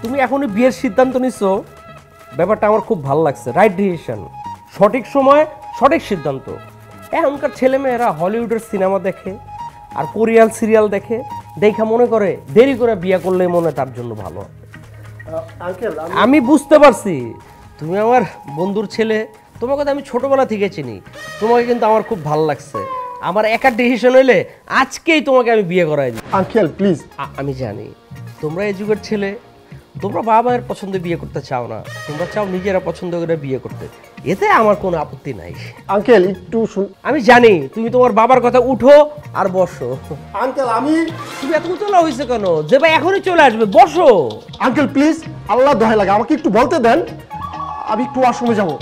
তুমি এখনই বিয়ের সিদ্ধান্ত নিছো, ব্যাপারটা আমার খুব ভালো লাগছে। রাইট ডিসিশন, সঠিক সময় সঠিক সিদ্ধান্ত। এখনকার ছেলেমেয়েরা হলিউডের সিনেমা দেখে আর কোরিয়ান সিরিয়াল দেখে, দেখা মনে করে দেরি করে বিয়ে করলে মনে তার জন্য ভালো। আঙ্কেল আমি বুঝতে পারছি তুমি আমার বন্ধুর ছেলে, তোমাকে তো আমি ছোটবেলা থেকে চিনি, তোমাকে কিন্তু আমার খুব ভালো লাগছে। আমার একা ডিসিশন হইলে আজকেই তোমাকে আমি বিয়ে করাই দিই। Uncle please. আমি জানি তোমরা এই যুগের ছেলে, তোমরা বাবার পছন্দে বিয়ে করতে চাও না, তোমরা চাও নিজেরা পছন্দ করে বিয়ে করতে, এতে আমার কোনো আপত্তি নাই। আঙ্কেল একটু শুন। আমি জানি তুমি তোমার বাবার কথা উঠো আর বসো। আঙ্কেল আমি তুমি এত উতলা হয়েছে কেন? যে ভাই এখনই চলে আসবে, বসো। আঙ্কেল প্লিজ, আল্লাহ দোহাই লাগে আমাকে একটু বলতে দেন, আমি একটু ওয়াশরুমে যাবো,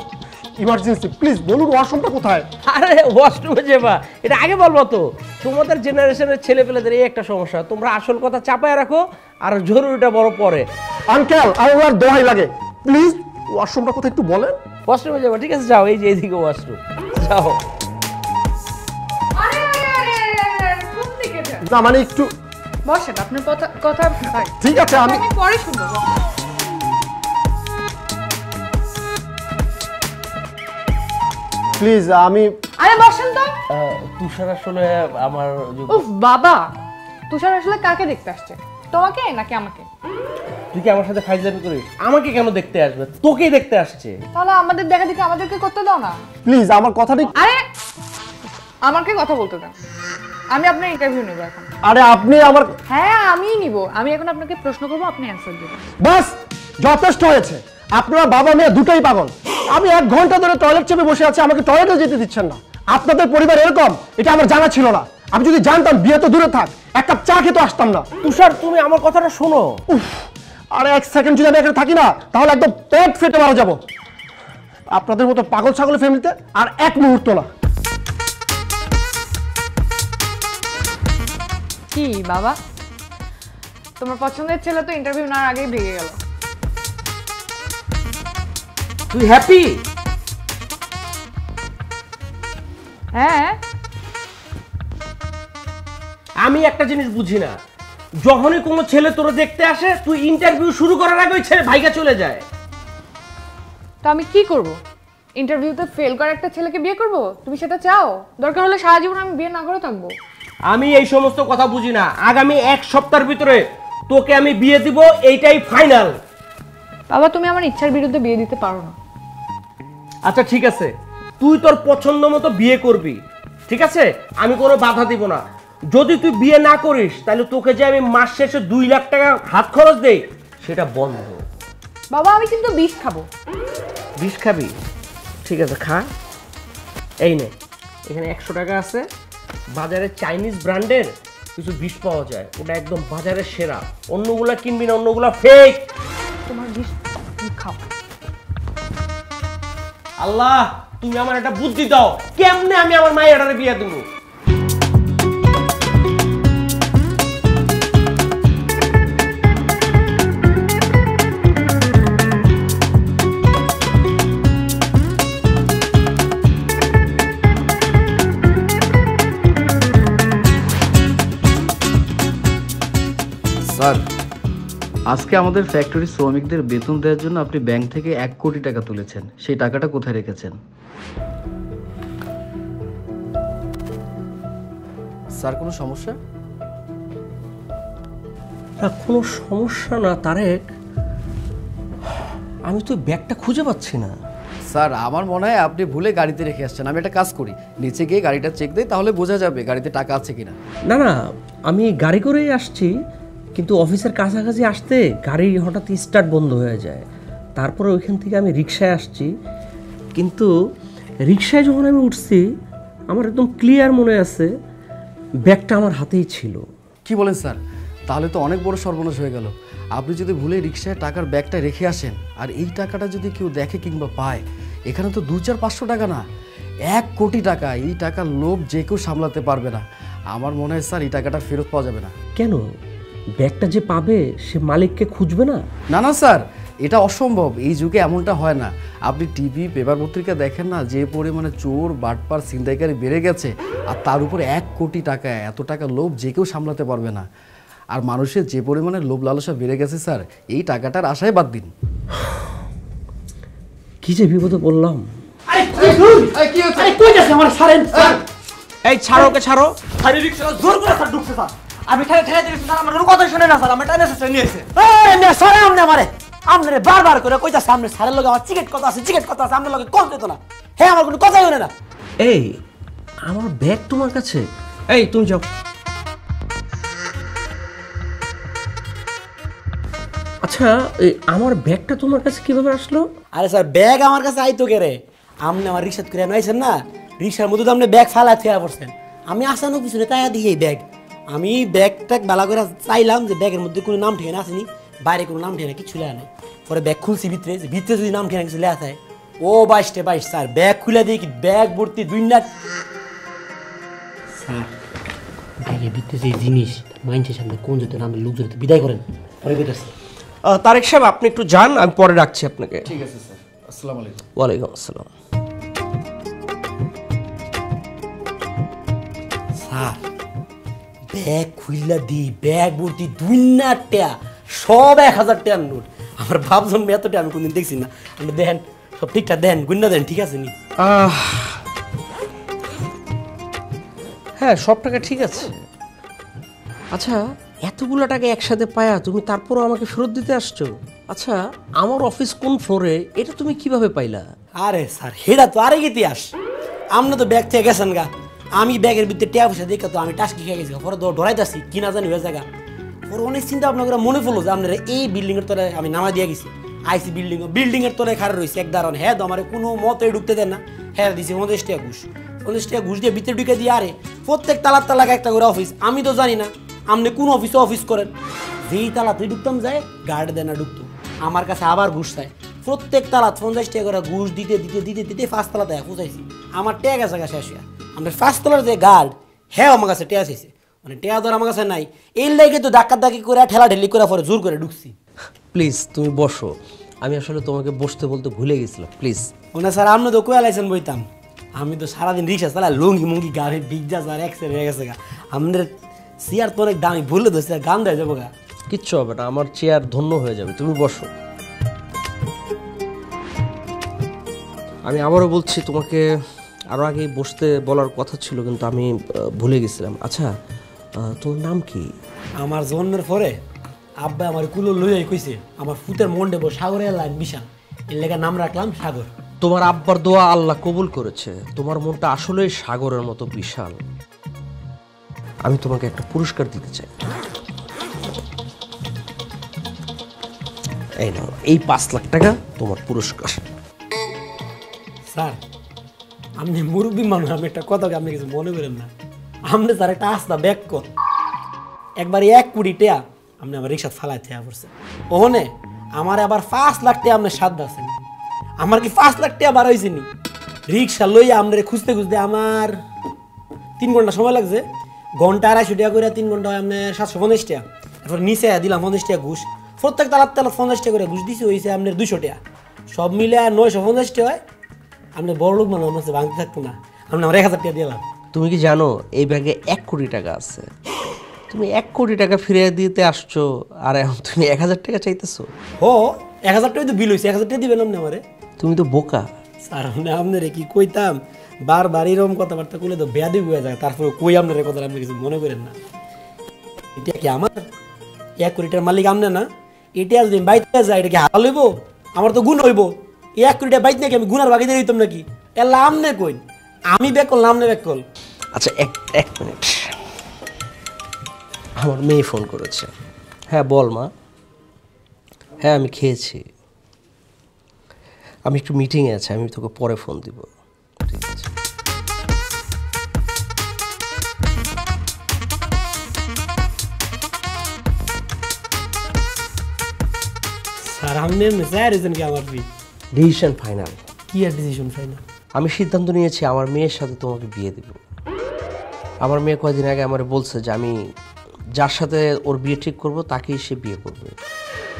ইমার্জেন্সি। প্লিজ বলুন ওয়াশরুমটা কোথায়? আরে ওয়াশরুমে যাবা এটা আগে বলবো তো। তোমাদের জেনারেশনের ছেলেপেলেদের এই একটা সমস্যা, তোমরা আসল কথা চাপায় রাখো আর জরুরিটা বড় পরে। আঙ্কেল আল্লাহর দোহাই লাগে, প্লিজ ওয়াশরুমটা কোথায় একটু বলেন। ওয়াশরুমে যাবা, ঠিক আছে যাও, এই যে এইদিকে ওয়াশরুম, যাও। না মানে একটু বসেন, আপনার কথা ঠিক আছে, আমি পরে শুনবো। প্লিজ আমি আরে বসেন তো। তুষার আসলে আমার উফ বাবা, তুষার আসলে কাকে দেখতে আসছে, তোমাকে নাকি আমাকে? তুই কি আমার সাথে ফাইজলামি করিস? আমাকে কেন দেখতে আসবে? তোকেই দেখতে আসছে। তাহলে আমাদের দেখা দেখি আমাদেরকে করতে দাও না। প্লিজ আমার কথাটা। আরে আমাকে কথা বলতে দাও, আমি আপনার ইন্টারভিউ নেব এখন। আরে আপনি আমার। হ্যাঁ আমিই নিব, আমি এখন আপনাকে প্রশ্ন করবো, আপনি অ্যান্সার দেবেন। বাস যথেষ্ট হয়েছে, আপনারা বাবা মেয়ে দুটোই পাগল। আমি 1 ঘন্টা ধরে টয়লেট চেপে বসে আছি, আমাকে টয়লেটে যেতে দিচ্ছেন না। আপনাদের পরিবার এরকম, এটা আমার জানা ছিল না। আমি যদি জানতাম বিয়ে তো দূরে থাক, 1 কাপ চা খেতে আসতাম না। তুষার তুমি আমার কথাটা শোনো। উফ, আরে 1 সেকেন্ড যদি আমি এখানে থাকি না, তাহলে একদম পেট ফেটে মারা যাব। আপনাদের মতো পাগল ছাগলের ফ্যামিলিতে আর 1 মুহূর্ত না। কি বাবা, তোমার পছন্দের ছেলে তো ইন্টারভিউ নেওয়ার আগেই ভেঙে গেল। তুই হ্যাপি? হ্যাঁ। আমি একটা জিনিস বুঝি না, যখনই কোনো ছেলে তোর দেখতে আসে, তুই ইন্টারভিউ শুরু করার আগে ওই ছেলে ভাইগা চলে যায়। তো আমি কি করব? ইন্টারভিউতে ফেল করা একটা ছেলেকে বিয়ে করব? তুমি সেটা চাও? দরকার হলে সারা জীবন আমি বিয়ে না করে থাকবো। আমি এই সমস্ত কথা বুঝি না। আগামী 1 সপ্তাহের ভিতরে তোকে আমি বিয়ে দিব, এইটাই ফাইনাল। বাবা তুমি আমার ইচ্ছার বিরুদ্ধে বিয়ে দিতে পারো না। আচ্ছা ঠিক আছে, তুই তোর পছন্দ মতো বিয়ে করবি, ঠিক আছে, আমি কোনো বাধা দিব না। যদি তুই বিয়ে না করিস, তাহলে তোকে যে আমি মাস শেষে 2 লাখ টাকা হাত খরচ দেই, সেটা বন্ধ। বাবা আমি কিন্তু বিষ খাবো। বিষ খাবি? ঠিক আছে খা। এই নে, এখানে 100 টাকা আছে। বাজারে চাইনিজ ব্র্যান্ডের কিছু বিষ পাওয়া যায়, ওটা একদম বাজারের সেরা। অন্যগুলা কিনবি না, অন্যগুলা ফেক। তোমার বিষ তুমি খাও। আল্লাহ তুমি আমার একটা বুদ্ধি দাও, কেমনে আমি আমার মায়ের বিয়ে দেবো। স্যার, আজকে আমাদের ফ্যাক্টরি শ্রমিকদের বেতন দেওয়ার জন্য আপনি ব্যাংক থেকে 1 কোটি টাকা তুলেছেন, সেই টাকাটা কোথায় রেখেছেন? স্যার কোনো সমস্যা? না কোনো সমস্যা না তারেক, আমি তো ব্যাগটা খুঁজে পাচ্ছি না। স্যার আমার মনে হয় আপনি ভুলে গাড়িতে রেখে আসছেন। আমি একটা কাজ করি, নিচে গিয়ে গাড়িটা চেক দিই, তাহলে বোঝা যাবে গাড়িতে টাকা আছে কিনা। না না, আমি গাড়ি করেই আসছি, কিন্তু অফিসের কাছাকাছি আসতে গাড়ি হঠাৎ স্টার্ট বন্ধ হয়ে যায়। তারপরে ওইখান থেকে আমি রিক্সায় আসছি, কিন্তু রিক্সায় যখন আমি উঠছি, আমার একদম ক্লিয়ার মনে আছে ব্যাগটা আমার হাতেই ছিল। কি বলেন স্যার? তাহলে তো অনেক বড় সর্বনাশ হয়ে গেল। আপনি যদি ভুলে রিক্সায় টাকার ব্যাগটা রেখে আসেন, আর এই টাকাটা যদি কেউ দেখে কিংবা পায়, এখানে তো 200-500 টাকা না, 1 কোটি টাকা। এই টাকার লোভ যে কেউ সামলাতে পারবে না। আমার মনে হয় স্যার এই টাকাটা ফেরত পাওয়া যাবে না। কেন? ব্যাগটা যে পাবে সে মালিককে খুঁজবে না? না না স্যার, এটা অসম্ভব। এই যুগে এমনটা হয় না। আপনি টিভি পেপার পত্রিকা দেখেন না, যে পরিমাণে চোর বাটপার ছিনতাইকারী বেড়ে গেছে, আর তার উপরে 1 কোটি টাকা, এত টাকা লোভ যে কেউ সামলাতে পারবে না। আর মানুষের যে পরিমাণে লোভ লালসা বেড়ে গেছে স্যার, এই টাকাটার আশায় বাদ দিন। কি যে বিপদে বললাম। এই ছাড়ো, ওকে ছাড়ো। আমি ঠেলে ঠেলে দিয়েছি স্যার, আমার কোনো কথাই শুনে না স্যার, আমি টাইনে শেষ নিয়েছে। স্যার আমনে আমারে আমনে বারবার করে কইতাছে আমনে স্যারের লগে আমার টিকেট কথা আছে, টিকেট কথা আছে, আমনের লগে কল দিত না। হ্যাঁ আমার কোনো কথাই শুনে না। এই আমার ব্যাগ তোমার কাছে, এই তুমি যাও। আচ্ছা এই আমার ব্যাগটা তোমার কাছে কিভাবে আসলো? আরে স্যার ব্যাগ আমার কাছে আইতো কে রে? আমনে আমার রিক্সা করে আনাইছেন না, রিক্সার মধ্যে তো আপনি ব্যাগ ফালা থিয়া পড়ছেন। আমি আসানো পিছনে তাই দিয়ে এই ব্যাগ, আমি ব্যাগটা বালা করে চাইলাম যে ব্যাগের মধ্যে কোনো নাম ঠিকানা আসেনি, বাইরে কোনো নাম ঠিকানা কিছু লেখা নেই। পরে ব্যাগ খুলছি ভিতরে, ভিতরে যদি নাম ঠিকানা কিছু লেখা থাকে, ও 22 স্যার ব্যাগ খুলে দিই ব্যাগ ভর্তি 2 লাখ। স্যার ব্যাগের ভিতরে যে জিনিস মানুষের সামনে কোন যেতে নাম লোক যেতে বিদায় করেন পরে বেটাছে। তারেক সাহেব আপনি একটু যান, আমি পরে রাখছি আপনাকে। ঠিক আছে স্যার, আসসালামু আলাইকুম। ওয়ালাইকুম আসসালাম। স্যার ব্যাগ খুললা দি ব্যাগ ভর্তি 2 লাখ টাকা, সব 1000 টাকার নোট। আমার ভাবছেন এতটা আমি কোনদিন দেখছি না। আপনি দেখেন সব ঠিকঠাক দেন, গুন্না দেন, ঠিক আছে নি? হ্যাঁ সব টাকা ঠিক আছে। আচ্ছা এতগুলো টাকা একসাথে পায়া তুমি তারপরও আমাকে ফেরত দিতে আসছো? আচ্ছা আমার অফিস কোন ফ্লোরে, এটা তুমি কিভাবে পাইলা? আরে স্যার হেডা তো আরেক ইতিহাস। আপনি তো ব্যাগ থেকে গেছেন গা, আমি ব্যাগের ভিতরে টাকা পয়সা দেখে তো আমি টাস্কি খেয়ে গেছি, পরে ডরাইতেছি কি না জানি হয়ে জায়গা। পরে অনেক চিন্তা ভাবনা করে মনে পড়লো যে আপনারা এই বিল্ডিংয়ের তলে আমি নামা দিয়ে গেছি, আইসি বিল্ডিংয়ের তলে খাড়া রয়েছে এক দাঁড়ান। হ্যাঁ তো আমার কোনো মতে ঢুকতে দেন না। হ্যাঁ দিছি 50 টাকা ঘুষ, 50 টাকা ঘুষ দিয়ে ভিতরে ঢুকে দিয়ে, আরে প্রত্যেক তালার তালাকে একটা করে অফিস, আমি তো জানি না আপনি কোন অফিসে অফিস করেন। যেই তালাতেই ঢুকতাম যায় গার্ড দেয় না ঢুকতো, আমার কাছে আবার ঘুষ চায়। প্রত্যেক তালাত 50 টাকা করে ঘুষ দিতে দিতে দিতে দিতে 5 তালা দেয় পৌঁছাইছি। আমার ট্যাগ আছে শেষ হইয়া, আমরা 5 তলার যে গার্ড হ্যাঁ আমার কাছে ট্যাগ আছে, মানে ট্যাগ ধর আমার কাছে নাই। এই লেগে তো ধাক্কি করে ঠেলা ঠেলি করে পরে জোর করে ঢুকছি। প্লিজ তুমি বসো, আমি আসলে তোমাকে বসতে বলতে ভুলে গেছিলাম, প্লিজ। ওনা স্যার আপনি তো কয়া লাইছেন বইতাম, আমি তো সারাদিন রিক্সা চালাই, লুঙ্গি মুঙ্গি গাড়ি বিগজা স্যার এক্সের হয়ে গেছে গা। আমাদের চেয়ার তো অনেক দামি, ভুলে ধরছে গান দেয় যাবো গা। কিচ্ছু হবে না, আমার চেয়ার ধন্য হয়ে যাবে, তুমি বসো। আমি আবারও বলছি, তোমাকে আরও আগেই বসতে বলার কথা ছিল কিন্তু আমি ভুলে গেছিলাম। আচ্ছা তোমার নাম কি? আমার জন্মের পরে আব্বা আমার কুলো লইয়াই কইছে আমার ফুতের মন দেবো সাগরের লাইন বিশাল, এর লেগে নাম রাখলাম সাগর। তোমার আব্বার দোয়া আল্লাহ কবুল করেছে, তোমার মনটা আসলেই সাগরের মতো বিশাল। আমি তোমাকে একটা পুরস্কার দিতে চাই। এই নাও, এই 5 লাখ টাকা তোমার পুরস্কার। স্যার আপনি মুরব্বী মানুষ, আমি একটা কথা আপনি কিছু মনে করেন না। আপনি স্যার একটা আস্তা ব্যাগ কর, একবার 1 কোটি টাকা আপনি আমার রিক্সা ফালাই থেয়া পড়ছে। ওহনে আমার আবার 5 লাখ টাকা আপনার সাধ্য আছে। আমার কি 5 লাখ টাকা বার হয়েছে নি? রিক্সা লইয়া আপনার খুঁজতে খুঁজতে আমার 3 ঘন্টা সময় লাগছে। ঘন্টা 250 টাকা করে 3 ঘন্টা হয় আপনার 750 টাকা। এরপর নিচে দিলাম 50 টাকা ঘুষ, প্রত্যেক তালার 50 টাকা করে ঘুষ দিছি, হয়েছে আপনার 200 টাকা। সব মিলে 950 টাকা হয়। আপনি বড় লোক মানুষ, আমার ভাঙতে থাকতো না, আপনি আমার 1000 টাকা দিলাম। তুমি কি জানো এই ব্যাগে 1 কোটি টাকা আছে? তুমি 1 কোটি টাকা ফিরিয়ে দিতে আসছো আর এখন তুমি 1000 টাকা চাইতেছো? ও 1000 টাকা তো বিল হয়েছে, 1000 টাকা দিবেন আপনি আমারে? তুমি তো বোকা। স্যার আপনারে কি কইতাম, বারবার এরকম কথাবার্তা করলে তো বেয়াদি হয়ে যায়। তারপরে কই আপনার কথা আপনি কিছু মনে করেন না। এটা কি আমার 1 কোটি টাকার মালিক আপনি না? এটা যদি বাইতে যায় এটা কি হারাল হইব? আমার তো গুণ হইব। 1 কোটি টাকা বাইতে নাকি আমি গুনার ভাগে দিয়ে দিতাম নাকি? এলা আমনে কই, আমি ব্যাক করলাম আমনে ব্যাক করল। আচ্ছা এক মিনিট, আমার মেয়ে ফোন করেছে। হ্যাঁ বল মা। হ্যাঁ আমি খেয়েছি, আমি একটু মিটিংয়ে আছি, আমি তোকে পরে ফোন দিব। ঠিক আছে। স্যার আপনি এমনি চাই রিজন কি আমার ডিসিশন ফাইনাল। কি আর ডিসিশন ফাইনাল? আমি সিদ্ধান্ত নিয়েছি আমার মেয়ের সাথে তোমাকে বিয়ে দেব। আমার মেয়ে কয়েকদিন আগে আমার বলছে যে আমি যার সাথে ওর বিয়ে ঠিক করব তাকেই সে বিয়ে করবে।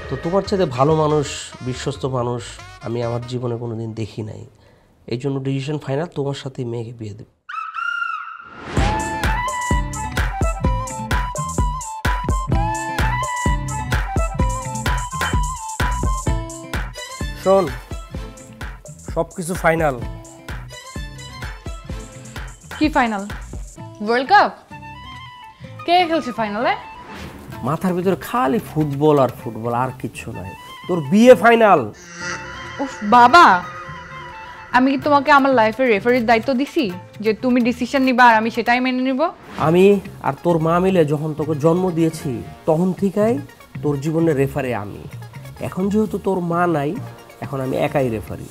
তো তোমার চাইতে ভালো মানুষ, বিশ্বস্ত মানুষ আমি আমার জীবনে কোনো দিন দেখি নাই। এই জন্য ডিসিশন ফাইনাল, তোমার সাথেই মেয়েকে বিয়ে দেব। শোন, সব কিছু ফাইনাল। কি ফাইনাল? World cup? কে খেলছে ফাইনালে? মাথার ভিতরে খালি ফুটবল আর ফুটবল, আর কিচ্ছু নাই। তোর বিয়ে ফাইনাল। উফ বাবা, আমি কি তোমাকে আমার লাইফের রেফারির দায়িত্ব দিছি যে তুমি ডিসিশন নিবা আর আমি সেটাই মেনে নিব? আমি আর তোর মা মিলে যখন তোকে জন্ম দিয়েছি তখন থেকেই তোর জীবনের রেফারি আমি। এখন যেহেতু তোর মা নাই, এখন আমি একাই রেফারি।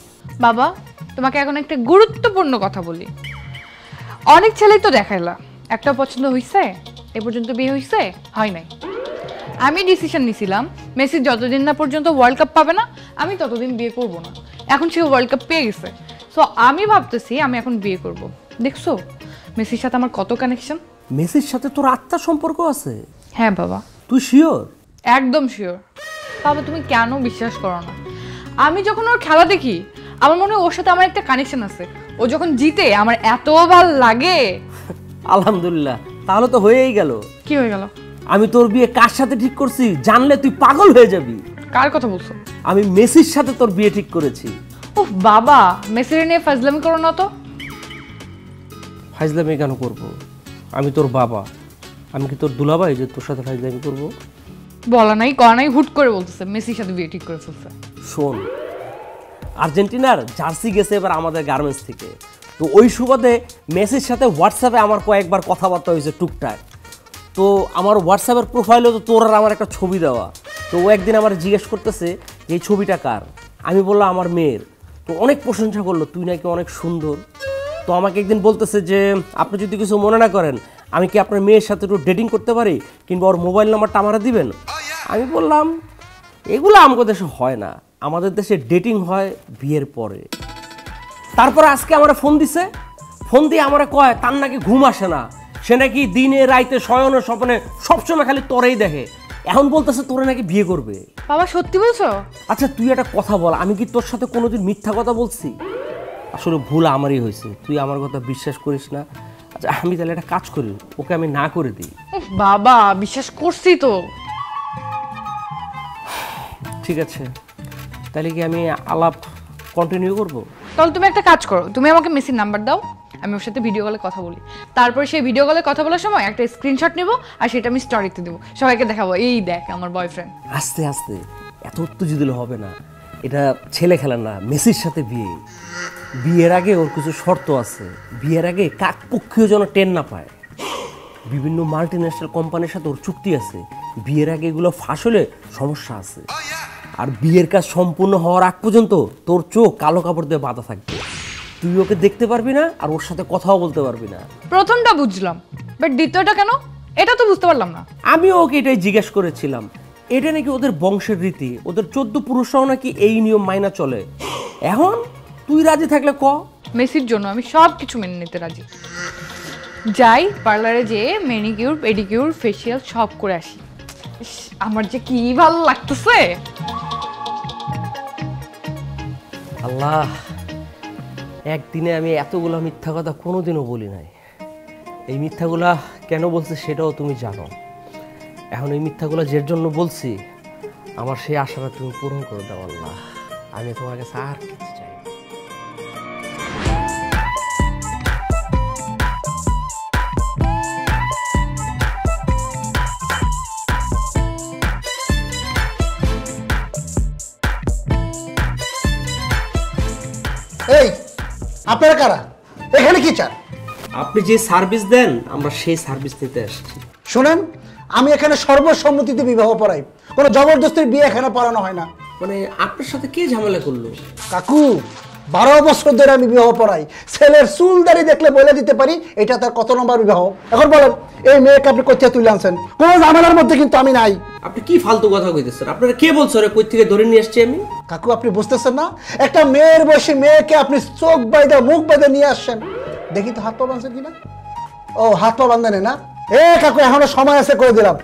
বাবা, তোমাকে এখন একটা গুরুত্বপূর্ণ কথা বলি। অনেক ছেলেই তো দেখাইলা, একটা পছন্দ হইছে, এ পর্যন্ত বিয়ে হইছে? হয় নাই। আমি ডিসিশন নিছিলাম মেসি যতদিন না পর্যন্ত ওয়ার্ল্ড কাপ পাবে না আমি ততদিন বিয়ে করব না। এখন সে ওয়ার্ল্ড কাপ পেয়ে গেছে, সো আমি ভাবতেছি আমি এখন বিয়ে করব। দেখছো মেসির সাথে আমার কত কানেকশন? মেসির সাথে তোর আত্মার সম্পর্ক আছে? হ্যাঁ বাবা। তুই শিওর? একদম শিওর। বাবা তুমি কেন বিশ্বাস করো না? আমি যখন ওর খেলা দেখি আমার মনে হয় ওর সাথে আমার একটা কানেকশন আছে। ও যখন জিতে আমার এত ভালো লাগে। আলহামদুলিল্লাহ, তাহলে তো হয়েই গেল। কি হয়ে গেল? আমি তোর বিয়ে কার সাথে ঠিক করছি জানলে তুই পাগল হয়ে যাবি। কার কথা বলছো? আমি মেসির সাথে তোর বিয়ে ঠিক করেছি। উফ বাবা, মেসির নিয়ে ফাজলামি করো না তো। ফাজলামি কেন করব? আমি তোর বাবা, আমি কি তোর দুলাভাই যে তোর সাথে ফাজলামি করব? বলা নাই করা নাই, হুট করে বলতেছে মেসির সাথে বিয়ে ঠিক করে ফেলছে। শোন, আর্জেন্টিনার জার্সি গেছে এবার আমাদের গার্মেন্টস থেকে, তো ওই সুবাদে মেসির সাথে হোয়াটসঅ্যাপে আমার কয়েকবার কথাবার্তা হয়েছে টুকটাক। তো আমার হোয়াটসঅ্যাপের প্রোফাইলে তো তোর আর আমার একটা ছবি দেওয়া। তো ও একদিন আমার জিজ্ঞেস করতেছে এই ছবিটা কার। আমি বললাম আমার মেয়ের। তো অনেক প্রশংসা করলো, তুই নাকি অনেক সুন্দর। তো আমাকে একদিন বলতেছে যে আপনি যদি কিছু মনে না করেন আমি কি আপনার মেয়ের সাথে একটু ডেটিং করতে পারি, কিংবা ওর মোবাইল নাম্বারটা আমারা দিবেন। আমি বললাম এগুলো আমাদের দেশে হয় না, আমাদের দেশে ডেটিং হয় বিয়ের পরে। তারপরে আজকে আমার ফোন দিছে, ফোন দিয়ে আমার কয় তার নাকি ঘুম আসে না, সে নাকি দিনে রাইতে শয়নে স্বপ্নে সবসময় খালি তোরেই দেখে। এখন বলতেছে তোরে নাকি বিয়ে করবে। বাবা সত্যি বলছো? আচ্ছা তুই একটা কথা বল, আমি কি তোর সাথে কোনোদিন মিথ্যা কথা বলছি? আসলে ভুল আমারই হয়েছে, তুই আমার কথা বিশ্বাস করিস না। আচ্ছা আমি তাহলে একটা কাজ করি, ওকে আমি না করে দিই। উফ বাবা, বিশ্বাস করছি তো। ঠিক আছে, তাহলে কি আমি আলাপ কন্টিনিউ করব? তাহলে তুমি একটা কাজ করো, তুমি আমাকে মেসির নাম্বার দাও, আমি ওর সাথে ভিডিও কলে কথা বলি। তারপর সেই ভিডিও কলে কথা বলার সময় একটা স্ক্রিনশট নেব আর সেটা আমি স্টোরিতে দেবো, সবাইকে দেখাবো এই দেখ আমার বয়ফ্রেন্ড। আস্তে আস্তে, এত উত্তেজিত দিলে হবে না, এটা ছেলে খেলা না। মেসির সাথে বিয়ে, বিয়ের আগে ওর কিছু শর্ত আছে। বিয়ের আগে কাকপক্ষীয় যেন টেন না পায়। বিভিন্ন মাল্টি ন্যাশনাল কোম্পানির সাথে ওর চুক্তি আছে, বিয়ের আগে এগুলো ফাঁস হলে সমস্যা আছে। আর বিয়ের কাজ সম্পূর্ণ হওয়ার আগ পর্যন্ত তোর চোখ কালো কাপড় দিয়ে বাঁধা থাকবে, তুই ওকে দেখতে পারবি না আর ওর সাথে কথাও বলতে পারবি না। প্রথমটা বুঝলাম, বাট দ্বিতীয়টা কেন এটা তো বুঝতে পারলাম না। আমিও ওকে এটাই জিজ্ঞেস করেছিলাম, এটা নাকি ওদের বংশের রীতি, ওদের 14 পুরুষরাও নাকি এই নিয়ম মাইনা চলে। এখন তুই রাজি থাকলে ক। মেসির জন্য আমি সব কিছু মেনে নিতে রাজি। যাই পার্লারে যেয়ে ম্যানিকিউর পেডিকিউর ফেসিয়াল সব করে আসি। ইস, আমার যে কি ভালো লাগতেছে। আল্লাহ, একদিনে আমি এতগুলো মিথ্যা কথা কোনোদিনও বলি নাই। এই মিথ্যাগুলা কেন বলছি সেটাও তুমি জানো। এখন এই মিথ্যাগুলো যে জন্য বলছি আমার সেই আশাটা তুমি পূরণ করে দাও আল্লাহ। আমি তোমার কাছে আর কিছু চাই না। এই আপনারা কারা, এখানে কি চান? আপনি যে সার্ভিস দেন আমরা সেই সার্ভিস নিতে আসছি। শুনেন, আমি এখানে সর্বসম্মতিতে বিবাহ পড়াই, কোনো জবরদস্তির বিয়ে এখানে পড়ানো হয় না। মানে আপনার সাথে কে ঝামেলা করলো? কাকু, 12 বছর ধরে আমি বিবাহ পড়াই, ছেলের চুলদারি দেখলে বলে দিতে পারি এটা তার কত নম্বর বিবাহ। এখন বলেন এই মেয়েকে আপনি কোথায় তুলে আনছেন? কোনো ঝামেলার মধ্যে কিন্তু আমি নাই। আপনি কি ফালতু কথা কইতেছেন? আপনারা কে বলছো রে কই থেকে ধরে নিয়ে আসছি আমি? কাকু আপনি বুঝতেছেন না, একটা মেয়ের বয়সী মেয়েকে আপনি চোখ বাইদা মুখ বাইদা নিয়ে আসছেন। দেখি তো হাত পা বাঁধছেন কিনা। ও হাত পা বাঁধেন না? এ কাকু এখনো সময় আছে, করে দিলাম।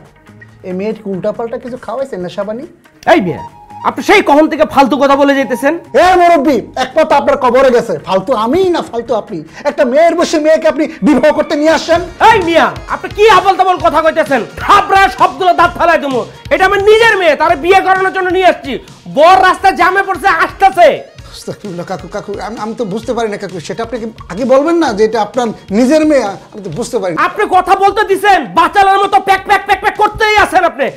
এই মেয়ের উল্টা পাল্টা কিছু খাওয়াইছেন নেশা পানি? এই মিয়া, আপনি সেই কখন থেকে ফালতু কথা বলে যাইতেছেন? এ মুরব্বী, এক পথ আপনার কবরে গেছে। ফালতু আমি না ফালতু আপনি? একটা মেয়ের বয়সী মেয়েকে আপনি বিবাহ করতে নিয়ে আসছেন। এই মিয়া, আপনি কি আবল তাবল কথা কইতেছেন? আপনারা সবগুলো দাঁত ফালাই দেবো। এটা আমার নিজের মেয়ে, তারে বিয়ে করানোর জন্য নিয়ে আসছি। বড় রাস্তা জ্যামে পড়ছে, আসতেছে। আস্তাগফিরুল্লাহ কাকু, কাকু আমি তো বুঝতে পারি না কাকু, সেটা আপনি আগে বলবেন না যে এটা আপনার নিজের মেয়ে, আমি তো বুঝতে পারি না। আপনি কথা বলতে দিছেন, বাচ্চালার মতো প্যাক প্যাক প্যাক প্যাক করতেই আছেন আপনি।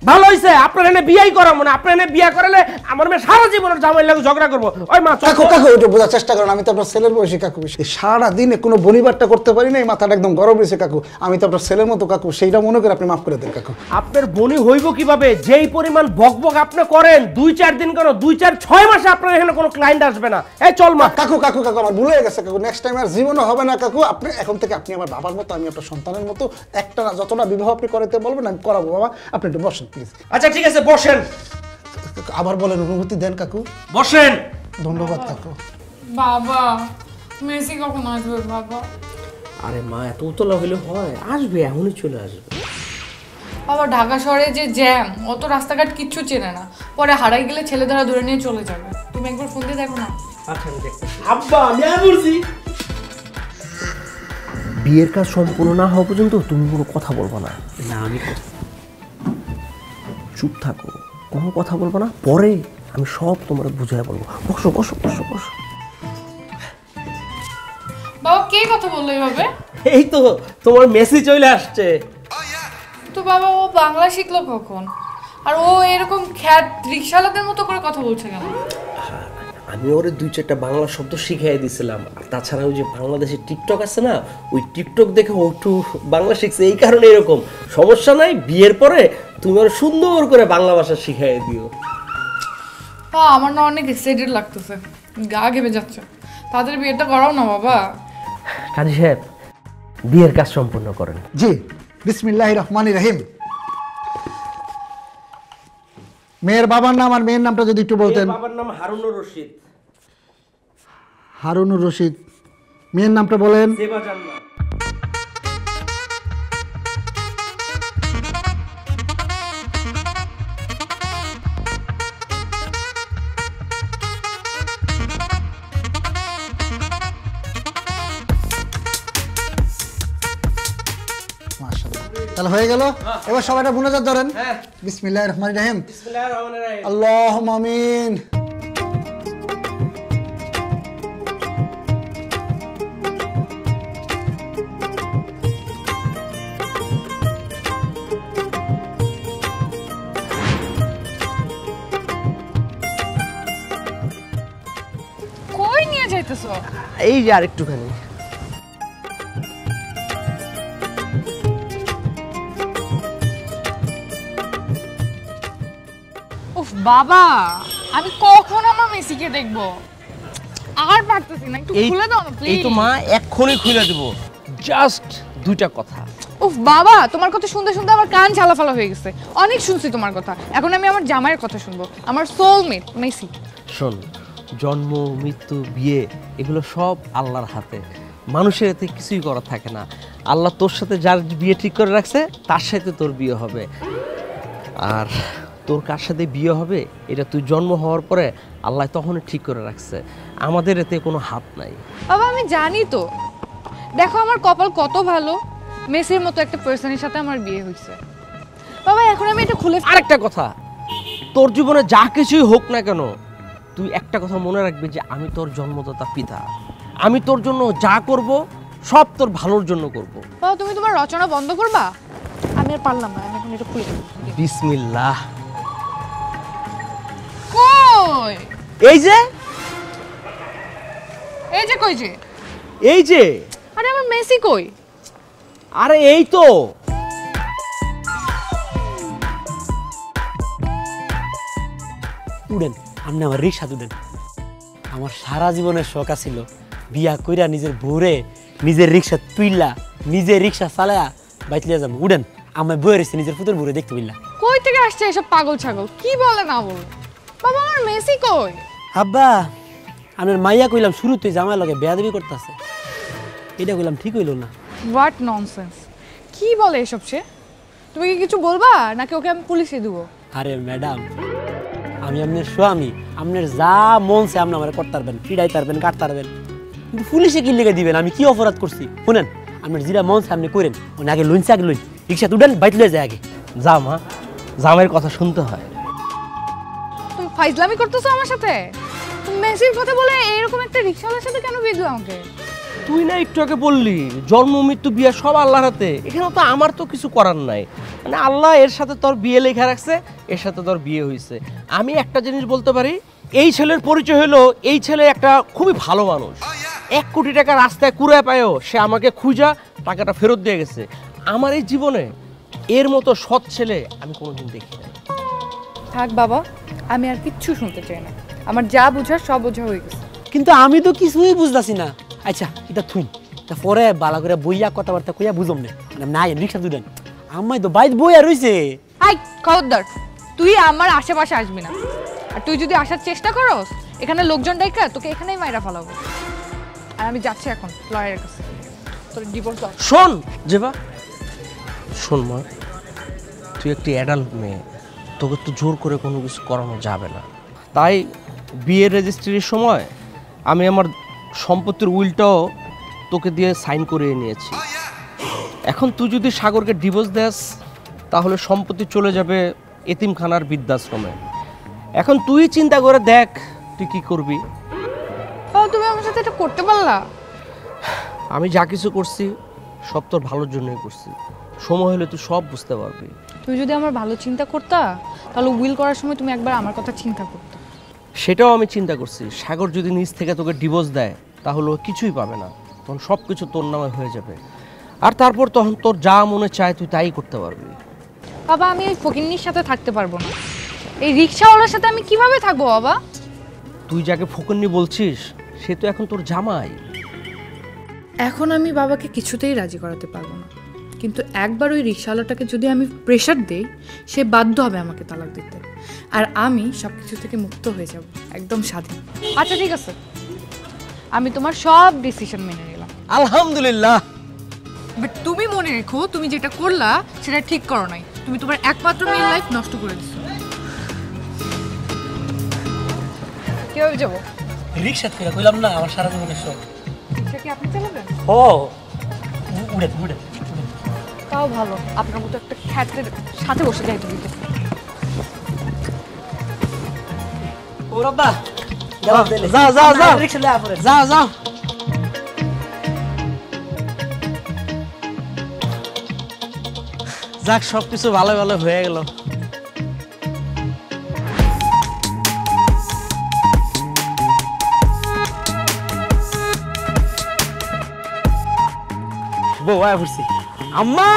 ভালো হইছে আপনার এনে বিয়াই করা, মনে আপনার এনে বিয়া করালে আমার মেয়ে সারা জীবনের জামাই লাগে ঝগড়া করবো। ওই মা কাকু, কাকু একটু বোঝার চেষ্টা করেন, আমি তো আপনার ছেলের বয়সী কাকু। এই সারা দিনে কোনো বনিবারটা করতে পারি না, এই মাথাটা একদম গরম হয়েছে কাকু। আমি তো আপনার ছেলের মতো কাকু, সেইটা মনে করে আপনি মাফ করে দেন কাকু। আপনার বনি হইব কিভাবে? যেই পরিমাণ বকবক আপনি করেন, 2-4 দিন কেন 2-4-6 মাসে আপনার এখানে কোনো ক্লায়েন্ট আসবে না। এই চল মা। কাকু কাকু কাকু আমার ভুল হয়ে গেছে কাকু, নেক্সট টাইম আর জীবনও হবে না কাকু। আপনি এখন থেকে আপনি আমার বাবার মতো, আমি আপনার সন্তানের মতো। একটা না, যতটা বিবাহ আপনি করাতে বলবেন আমি করাবো বাবা। আপনি একটু বসেন প্লিজ। আচ্ছা ঠিক আছে, বসেন। আবার বলেন, অনুমতি দেন কাকু। বসেন। ধন্যবাদ কাকু। বাবা মেসি কখন আসবে বাবা? আরে মা, এত উতলা হইলে হয়? আসবে, এখনই চলে আসবে। বাবা ঢাকা শহরে যে জ্যাম, অত রাস্তাঘাট কিচ্ছু চেনে না, পরে হারাই গেলে ছেলে ধরা ধরে নিয়ে চলে যাবে। তুমি একবার ফোন দিয়ে দেখো না। আচ্ছা আমি দেখতেছি। আব্বা আমি বলছি, বিয়ের কাজ সম্পূর্ণ না হওয়া পর্যন্ত তুমি কোনো কথা বলবো না। না আমি চুপ থাকো, কোনো কথা বলবো না। পরে আমি সব তোমার বুঝাই বলবো। বসো বসো বসো বসো। বাবা কে কথা বললো এইভাবে? এই তো তোমার মেসেজ চলে আসছে। তো বাবা ও বাংলা শিখলো কখন? আর ও এরকম খ্যাত রিকশাওয়ালাদের মতো করে কথা বলছে কেন? আমি ওরে 2-4টা বাংলা শব্দ শিখিয়ে দিয়েছিলাম। আর তাছাড়া ওই যে বাংলাদেশের টিকটক আছে না, ওই টিকটক দেখে ও একটু বাংলা শিখছে, এই কারণে এরকম। সমস্যা নাই, বিয়ের পরে তুমি ওর সুন্দর করে বাংলা ভাষা শিখিয়ে দিও। আমার না অনেক এক্সাইটেড লাগতেছে, গা ঘেমে যাচ্ছে। তাদের বিয়েটা করাও না বাবা। কাজী সাহেব, বিয়ের কাজ সম্পূর্ণ করেন। জি, বিসমিল্লাহির রহমানির রহিম। মেয়ের বাবার নাম আর মেয়ের নামটা যদি একটু বলতেন। বাবার নাম হারুনুর রশিদ। হারুনুর রশিদ। মেয়ের নামটা বলেন। জেবা জান্নাত। মাশাআল্লাহ, তাহলে হয়ে গেল। এবার সবাইটা মুনাজাত ধরেন। হ্যাঁ। বিসমিল্লাহির রহমানির রহিম। বিসমিল্লাহির রহমানির রহিম। আল্লাহুম্মা আমিন। কই নিয়ে যাইতেছো? এই যে আরেকটুখানি। উফ বাবা, আমি কখন আমার মেসিকে দেখবো? আর পারতেছি না, একটু খুলে দাও না প্লিজ। এই তো মা, এক্ষুনি খুলে দেব। জাস্ট 2টা কথা। উফ বাবা, তোমার কথা শুনতে শুনতে আমার কান ঝালাফালা হয়ে গেছে। অনেক শুনছি তোমার কথা, এখন আমি আমার জামাইয়ের কথা শুনবো, আমার সোলমেট মেসি। শোন, জন্ম, মৃত্যু, বিয়ে এগুলো সব আল্লাহর হাতে। মানুষের এতে কিছুই করার থাকে না। আল্লাহ তোর সাথে যার বিয়ে ঠিক করে রাখছে তার সাথে তোর বিয়ে হবে। আর তোর কার সাথে বিয়ে হবে এটা তুই জন্ম হওয়ার পরে আল্লাহ তখনই ঠিক করে রাখছে, আমাদের এতে কোনো হাত নাই। বাবা আমি জানি তো, দেখো আমার কপাল কত ভালো, মেসির মতো একটা পার্সনের সাথে আমার বিয়ে হয়েছে। বাবা এখন আমি এটা খুলে আরেকটা কথা, তোর জীবনে যা কিছুই হোক না কেন, তুই একটা কথা মনে রাখবি যে আমি তোর জন্মদাতা পিতা। আমি তোর জন্য যা করব সব তোর ভালোর জন্য করব। বাবা তুমি তোমার রচনা বন্ধ করবা? আমি আর পারলাম না, আমি এখন এটা খুলে দেব। বিসমিল্লাহ। কই এই যে এই যে কই যে এই যে আরে আমার মেসি কই? আরে এই তো। উড়েন, আপনি আমার রিক্সা তুলেন। আমার সারা জীবনের শখ ছিল বিয়া কইরা নিজের বউরে নিজের রিক্সা তুইলা নিজের রিক্সা চালায়া বাইতলিয়া যাবো। উড়েন, আমার বউয়ের এসে নিজের পুতুর বউরে দেখতে পাইলা। কই থেকে আসছে এসব পাগল ছাগল? কি বলে না বল? বাবা আমার মেসি কই? আব্বা, আপনার মাইয়া কইলাম শুরুতে জামাই লগে বেয়াদবি করতেছে, এটা কইলাম ঠিক হইল না। হোয়াট ননসেন্স, কি বলে এসব সে? তুমি কি কিছু বলবা নাকি ওকে আমি পুলিশে দেবো? আরে ম্যাডাম, আমি আপনার স্বামী, আপনার যা মন সে আপনি আমার করতে পারবেন, ফিরাই পারবেন, কাটতে পারবেন, কিন্তু পুলিশে কি লিখে দিবেন? আমি কি অপরাধ করছি? শুনেন, আপনার যেটা মন সে আপনি করেন, উনি আগে লইনছে, আগে লইন, রিক্সা তুলেন, বাইতে লয়ে যায় আগে। যা মা, জামের কথা শুনতে হয়। তুমি ফাইজলামি করতেছো আমার সাথে? মেসির কথা বলে এরকম একটা রিকশাওয়ালার সাথে কেন বিয়ে দিও আমাকে? তুই না একটু আগে বললি জন্ম মৃত্যু বিয়ে সব আল্লাহর হাতে, এখানে তো আমার তো কিছু করার নাই। মানে আল্লাহ এর সাথে তোর বিয়ে লেখা রাখছে, এর সাথে তোর বিয়ে হয়েছে। আমি একটা জিনিস বলতে পারি, এই ছেলের পরিচয় হলো এই ছেলে একটা খুবই ভালো মানুষ। 1 কোটি টাকা রাস্তায় কুড়ায় পায়ও সে আমাকে খুঁজা টাকাটা ফেরত দিয়ে গেছে। আমার এই জীবনে এর মতো সৎ ছেলে আমি কোনোদিন দেখি নাই। থাক বাবা, আমি আর কিচ্ছু শুনতে চাই না। আমার যা বুঝার সব বোঝা হয়ে গেছে। কিন্তু আমি তো কিছুই বুঝতাছি না। আচ্ছা এটা থুই, তা পরে বালা করে বইয়া কথাবার্তা কইয়া বুঝম না নাই রিক্সা দুইটান আমায় তো বাইর বইয়া রইছে। আই খবরদার, তুই আমার আশেপাশে আসবি না। আর তুই যদি আসার চেষ্টা করস এখানে লোকজন ডাইকা তোকে এখানেই মাইরা ফেলাবো। আর আমি যাচ্ছি এখন লয়ারের কাছে, তোর ডিভোর্স দাও। শোন জেবা, শোন মা, তুই একটি অ্যাডাল্ট মেয়ে, তোকে তো জোর করে কোনো কিছু করানো যাবে না। তাই বিয়ের রেজিস্ট্রির সময় আমি আমার সম্পত্তির উইলটাও তোকে দিয়ে সাইন করিয়ে নিয়েছি। এখন তুই যদি সাগরকে ডিভোর্স দেস তাহলে সম্পত্তি চলে যাবে এতিমখানার বৃদ্ধাশ্রমে। এখন তুই চিন্তা করে দেখ তুই কি করবি। তুমি আমার সাথে এটা করতে পারলা? আমি যা কিছু করছি সব তোর ভালোর জন্যই করছি, সময় হলে তুই সব বুঝতে পারবি। তুমি যদি আমার ভালো চিন্তা করতা তাহলে উইল করার সময় তুমি একবার আমার কথা চিন্তা করতে। সেটাও আমি চিন্তা করছি, সাগর যদি নিজ থেকে তোকে ডিভোর্স দেয় তাহলে ও কিছুই পাবে না, তখন সব কিছু তোর নামে হয়ে যাবে। আর তারপর তখন তোর যা মনে চায় তুই তাই করতে পারবি। বাবা আমি ওই ফকিন্নির সাথে থাকতে পারবো না। এই রিক্সাওয়ালার সাথে আমি কিভাবে থাকবো বাবা? তুই যাকে ফকিন্নি বলছিস সে তো এখন তোর জামাই। এখন আমি বাবাকে কিছুতেই রাজি করাতে পারবো না, কিন্তু একবার ওই রিক্সাওয়ালাটাকে যদি আমি প্রেশার দেই সে বাধ্য হবে আমাকে তালাক দিতে, আর আমি সব কিছু থেকে মুক্ত হয়ে যাব, একদম স্বাধীন। আচ্ছা ঠিক আছে, আমি তোমার সব ডিসিশন মেনে নিলাম। আলহামদুলিল্লাহ। বাট তুমি মনে রেখো তুমি যেটা করলা সেটা ঠিক করো নাই। তুমি তোমার একমাত্র মেয়ের লাইফ নষ্ট করে দিছো। কিভাবে যাবো? রিক্সা থেকে কইলাম না আমার সারা জীবনের শখ। সে কি আপনি চালাবেন? ও উড়ে উড়ে তাও ভালো, আপনার মতো একটা খ্যাতের সাথে বসে যাইতে দিতে। ও রব্বা যাও যাও যাও রিক্সা লয়া পড়ে যাও যাও। যাক সবকিছু ভালো ভালো হয়ে গেল। বউ আয়া পড়ছি। আম্মা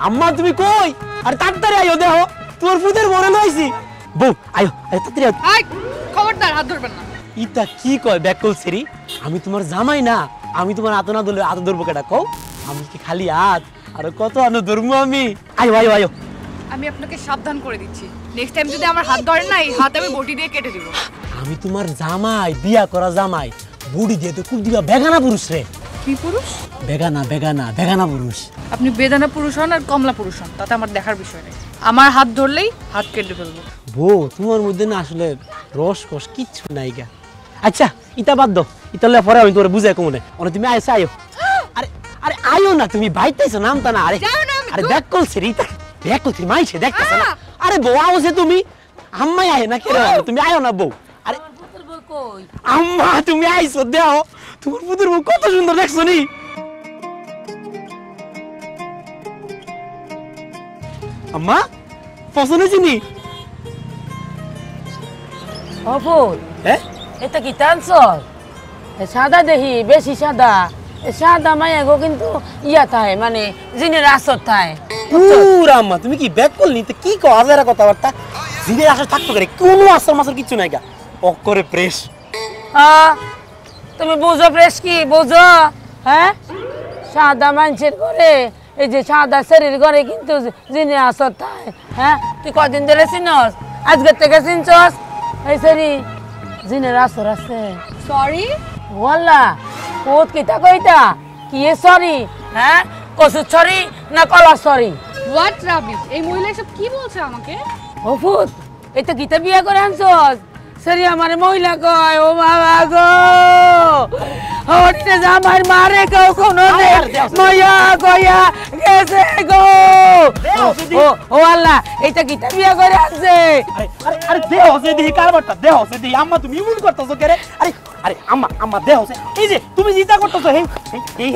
আম্মা তুমি কই? আরে তাড়াতাড়ি আইও দেখো তোর ফুদের মরে লইছি। বউ আইও আরে তাড়াতাড়ি আইও। আই খবরদার, হাত ধরবেন না। ইতা কি কয় ব্যাকল সেরি? আমি তোমার জামাই না, আমি তোমার আতো না ধরলে আতো ধরবো কেটা কও? আমি কি খালি হাত আর কত আনো ধরবো আমি? আইও আইও আইও। আমি আপনাকে সাবধান করে দিচ্ছি, নেক্সট টাইম যদি আমার হাত ধরেন না এই হাত আমি বটি দিয়ে কেটে দিব। আমি তোমার জামাই, বিয়া করা জামাই, বুড়ি দিয়ে তো খুব দিবা বেগানা পুরুষ রে। কি পুরুষ? বেগানা বেগানা বেগানা পুরুষ। আপনি বেদানা পুরুষ হন আর কমলা পুরুষ হন তাতে আমার দেখার বিষয় নেই। আমার হাত ধরলেই হাত কেটে ফেলবো। বউ তোমার মধ্যে না আসলে রস কস কিচ্ছু নাই গা। আচ্ছা ইতা বাদ দাও, ইতালে পরে আমি তোরে বুঝাই কমনে। অনে তুমি আইসা আইও। আরে আরে আইও না, তুমি বাইতেছো নামতা না। আরে আরে ব্যাকল সেরি ইতা ব্যাকল সেরি মাইছে দেখতেছ না? আরে বউ আওছে তুমি আম্মাই আয় না কেরে? তুমি আইও না বউ। আরে আম্মা তুমি আইছো দেও, তোমার পুতুর বউ কত সুন্দর দেখছো নি? আম্মা পছন্দ হয়েছে নি? অপুল হ্যাঁ এটা কি টানছস? সাদা দেখি বেশি সাদা। সাদা মায়া গো কিন্তু ইয়া থায় মানে জিনের আসর থায়। পুরা আম্মা তুমি কি ব্যাক করলি? তো কি কো আজারা কথাবার্তা? জিনের আসর থাকতো করে কোনো আসর মাসর কিছু নাই গা, অকরে প্রেস। হ্যাঁ তুমি বুঝো প্রেস কি বুঝো? হ্যাঁ সাদা মানুষের ঘরে এই যে সাদা শরীর ঘরে কিন্তু জিনের আসর থায়। হ্যাঁ তুই কদিন ধরে চিনস? আজকের থেকে চিনছস? এই সরি জিনের আসর আছে। সরি? ওয়াল্লা কোত কিতা কইতা কি সরি? হ্যাঁ কসু সরি না কলা সরি? হোয়াট রাবিশ, এই মহিলা সব কি বলছে আমাকে? ওফুত এটা কিতা বিয়া করে আনছস? সরি আমার মহিলা কয়। ও বাবা গো হরিতে জামাই মারে কেউ কোনো নে ময়া গয়া গেছে গো ও আল্লাহ এটা কি বিয়া করে আসছে আরে আরে আরে দেহ সে দিহি কারবারটা দেহ সে দিহি আম্মা তুমি ইমুন করতেছো কে রে আরে আরে আম্মা আম্মা দেহ সে এই যে তুমি চিন্তা করতেছো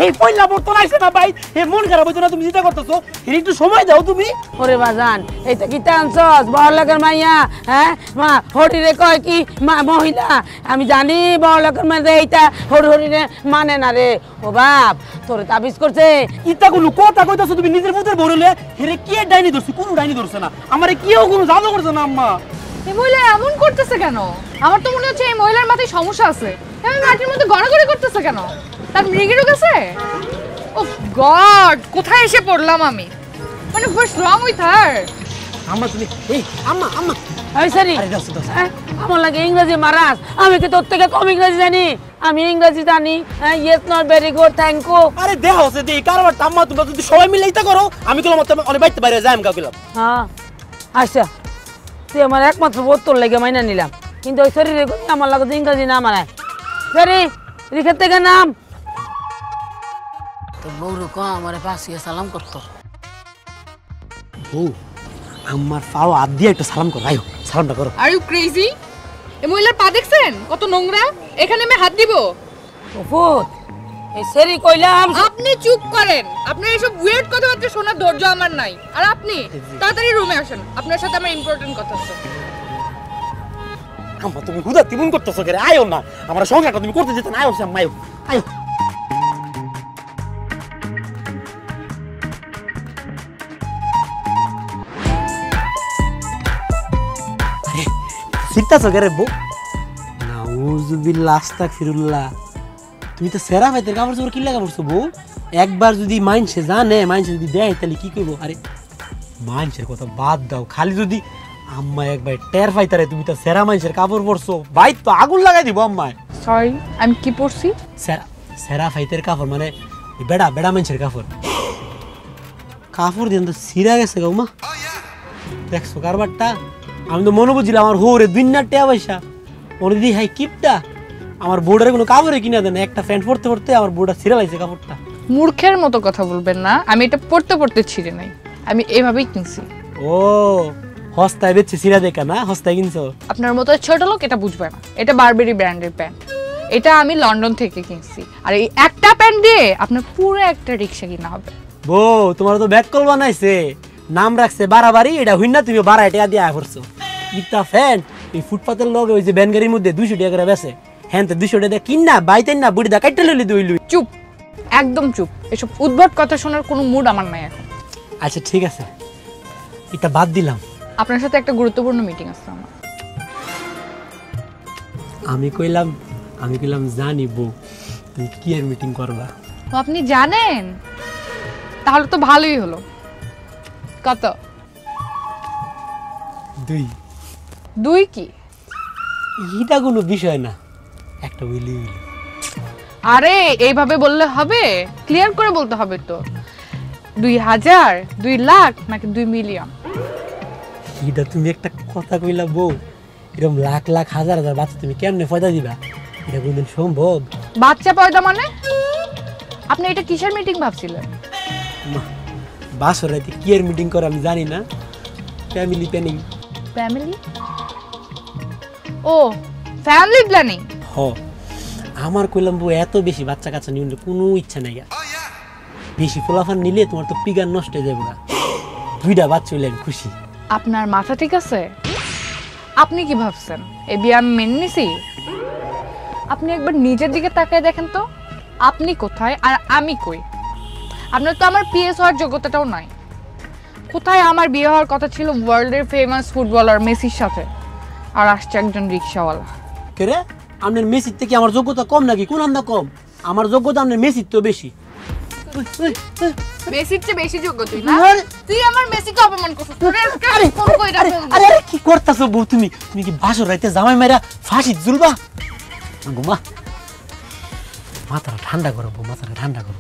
এই পয়লা বর্তন আইছে না ভাই এই মন খারাপ হইতো না তুমি চিন্তা করতেছো এর একটু সময় দাও তুমি ওরে বাজান এটা কি টানছস বড় লোকের মাইয়া হ্যাঁ মা হরিরে কয় কি মা মহিলা আমি জানি বড় লোকের মাইয়া এইটা হরিরে মানে না রে ও বাপ তোরে তাবিজ করছে ইতাগুলো কথা কইতাছো তুমি নিজের মুখের বড়লে হেরে কি ডাইনি ধরছে কোন ডাইনি ধরছে না আমারে কিও কোনো জাদু করছে না আম্মা এই মহিলা এমন করতেছে কেন? আমার তো মনে হচ্ছে এই মহিলার মাথায় সমস্যা আছে। এমন মাটির মধ্যে গড়াগড়ি করতেছে কেন? তার মৃগী রোগ আছে? ও গড, কোথায় এসে পড়লাম আমি? মানে হোয়াটস রং উইথ হার? আম্মা তুমি এই আম্মা আম্মা এই সরি আমার লাগে ইংরেজি মারাস আমি কি তোর থেকে কম ইংরেজি জানি আমি ইংরেজি জানি yes not very good thank you আরে দেহ সে দিহি কারবার আম্মা তুমি যদি সবাই মিলে এইটা করো আমি কইলাম অনেক বাইতে বাইরে যাই আমি কাউকে হ্যাঁ আচ্ছা তুই আমার একমাত্র বোতল লেগে মাইনা নিলাম কিন্তু ওই শরীরে আমার লাগে ইংরেজি না মানে সরি লিখে থেকে নাম তো বউর কো আমার পাশে সালাম করতো ও আমার পাও হাত দিয়ে একটা সালাম করো আয়ো সালামটা করো আর ইউ ক্রেজি? এই মহিলার পা দেখছেন কত নোংরা? এখানে আমি হাত দিব? ওফুত এই সরি কইলাম আপনি চুপ করেন। আপনার এসব উইয়ার্ড কথাবার্তা শোনার ধৈর্য আমার নাই। আর আপনি তাড়াতাড়ি রুমে আসেন, আপনার সাথে আমার ইম্পর্টেন্ট কথা আছে। আম্মা তুমি হুদা তিমুন করতেছো কে আয়ো না আমার সংসারটা তুমি করতে দিতে না আয়ো আম্মা আয়ো আয়ো শিখতেছো কে রে বউ নাউজুবিল্লাহ আস্তাগফিরুল্লাহ তুমি তো সেরা ভাইদের কাপড় চোপড় কি লাগা পড়ছো বউ একবার যদি মাইনসে জানে মাইনসে যদি দেয় তাহলে কি করবো আরে মাইনসের কথা বাদ দাও খালি যদি আম্মা একবার টের পাইতারে তুমি তো সেরা মাইনসের কাপড় পরছো ভাই তো আগুন লাগাই দিব আম্মায় সরি, আমি কি পড়ছি? সেরা সেরা ফাইতের কাপড় মানে বেড়া বেড়া মাইনসের কাপড় কাপড় দিয়ে তো সিরা গেছে গো মা দেখছো কারবারটা আমি তো মনে বুঝছিলাম আমার হোরে দুইনার টেয়া পয়সা মনে দিদি হাই কিপটা আমার বোর্ডারে কোনো কাপড়ে কিনা দেন একটা প্যান্ট পরতে পরতে আমার বোর্ডার ছিঁড়া লাগছে কাপড়টা মূর্খের মতো কথা বলবেন না। আমি এটা পড়তে পড়তে ছিঁড়ে নাই, আমি এভাবেই কিনছি। ও হস্তায় বেচছে ছিঁড়া দেখা না হস্তায় কিনছো আপনার মতো ছোট লোক এটা বুঝবে না। এটা বারবেরি ব্র্যান্ডের প্যান্ট, এটা আমি লন্ডন থেকে কিনছি। আর এই একটা প্যান্ট দিয়ে আপনার পুরো একটা রিক্সা কিনা হবে। বউ তোমার তো ব্যাক কল বানাইছে নাম রাখছে বাড়াবাড়ি এটা হইন না তুমি 12 টাকা দিয়ে আয় করছো ইটা ফ্যান্ট এই ফুটপাতের লগে ওই যে ব্যান গাড়ির মধ্যে 200 টাকা করে বেচে হ্যাঁ তো 200 টাকা কিন না বাইতেন না বুড়ি দা কাটতে লইলি দইলি চুপ, একদম চুপ। এসব উদ্ভট কথা শোনার কোনো মুড আমার নাই এখন। আচ্ছা ঠিক আছে এটা বাদ দিলাম আপনার সাথে একটা গুরুত্বপূর্ণ মিটিং আছে আমার। আমি কইলাম জানি বউ তুমি কি এর মিটিং করবা তো আপনি জানেন, তাহলে তো ভালোই হলো। কত? 2 কি? এটা কোনো বিষয় না একটা উইলি আরে এইভাবে বললে হবে? ক্লিয়ার করে বলতে হবে তো। 2000, 2 লাখ নাকি 2 মিলিয়ন? এটা তুমি একটা কথা কইলা বউ এরকম লাখ লাখ হাজার হাজার বাচ্চা তুমি কেমনে পয়দা দিবা এটা কোনদিন সম্ভব বাচ্চা পয়দা মানে? আপনি এটা কিসের মিটিং ভাবছিলেন? বাসর রাতে কি এর মিটিং করে আমি জানি না ফ্যামিলি প্ল্যানিং ফ্যামিলি? ও ফ্যামিলি প্ল্যানিং। হ আমার কইলাম বউ এত বেশি বাচ্চা কাচ্চা নিয়ে কোনো ইচ্ছা নাই বেশি ফলাফল নিলে তোমার তো পিগার নষ্ট হয়ে যাবে না 2টা বাচ্চা হইলে আমি খুশি আপনার মাথা ঠিক আছে? আপনি কি ভাবছেন এই বিয়ে আমি মেনে নিছি? আপনি একবার নিজের দিকে তাকায় দেখেন তো, আপনি কোথায় আর আমি কই? আপনার তো আমার পিএস হওয়ার যোগ্যতাটাও নাই। কোথায় আমার বিয়ে হওয়ার কথা ছিল ওয়ার্ল্ডের ফেমাস ফুটবলার মেসির সাথে, আর আসছে একজন রিক্সাওয়ালা। কে রে আপনার মেসির থেকে আমার যোগ্যতা কম নাকি কোন আন্দা কম আমার যোগ্যতা আপনার মেসির তো বেশি মেসির চেয়ে বেশি যোগ্য তুই না? তুই আমার মেসিকে অপমান করছিস। আরে আরে কি করতাছো বউ তুমি তুমি কি বাসর রাইতে জামাই মাইরা ফাঁসি ঝুলবা ঘুমা মাথাটা ঠান্ডা করো বউ মাথাটা ঠান্ডা করো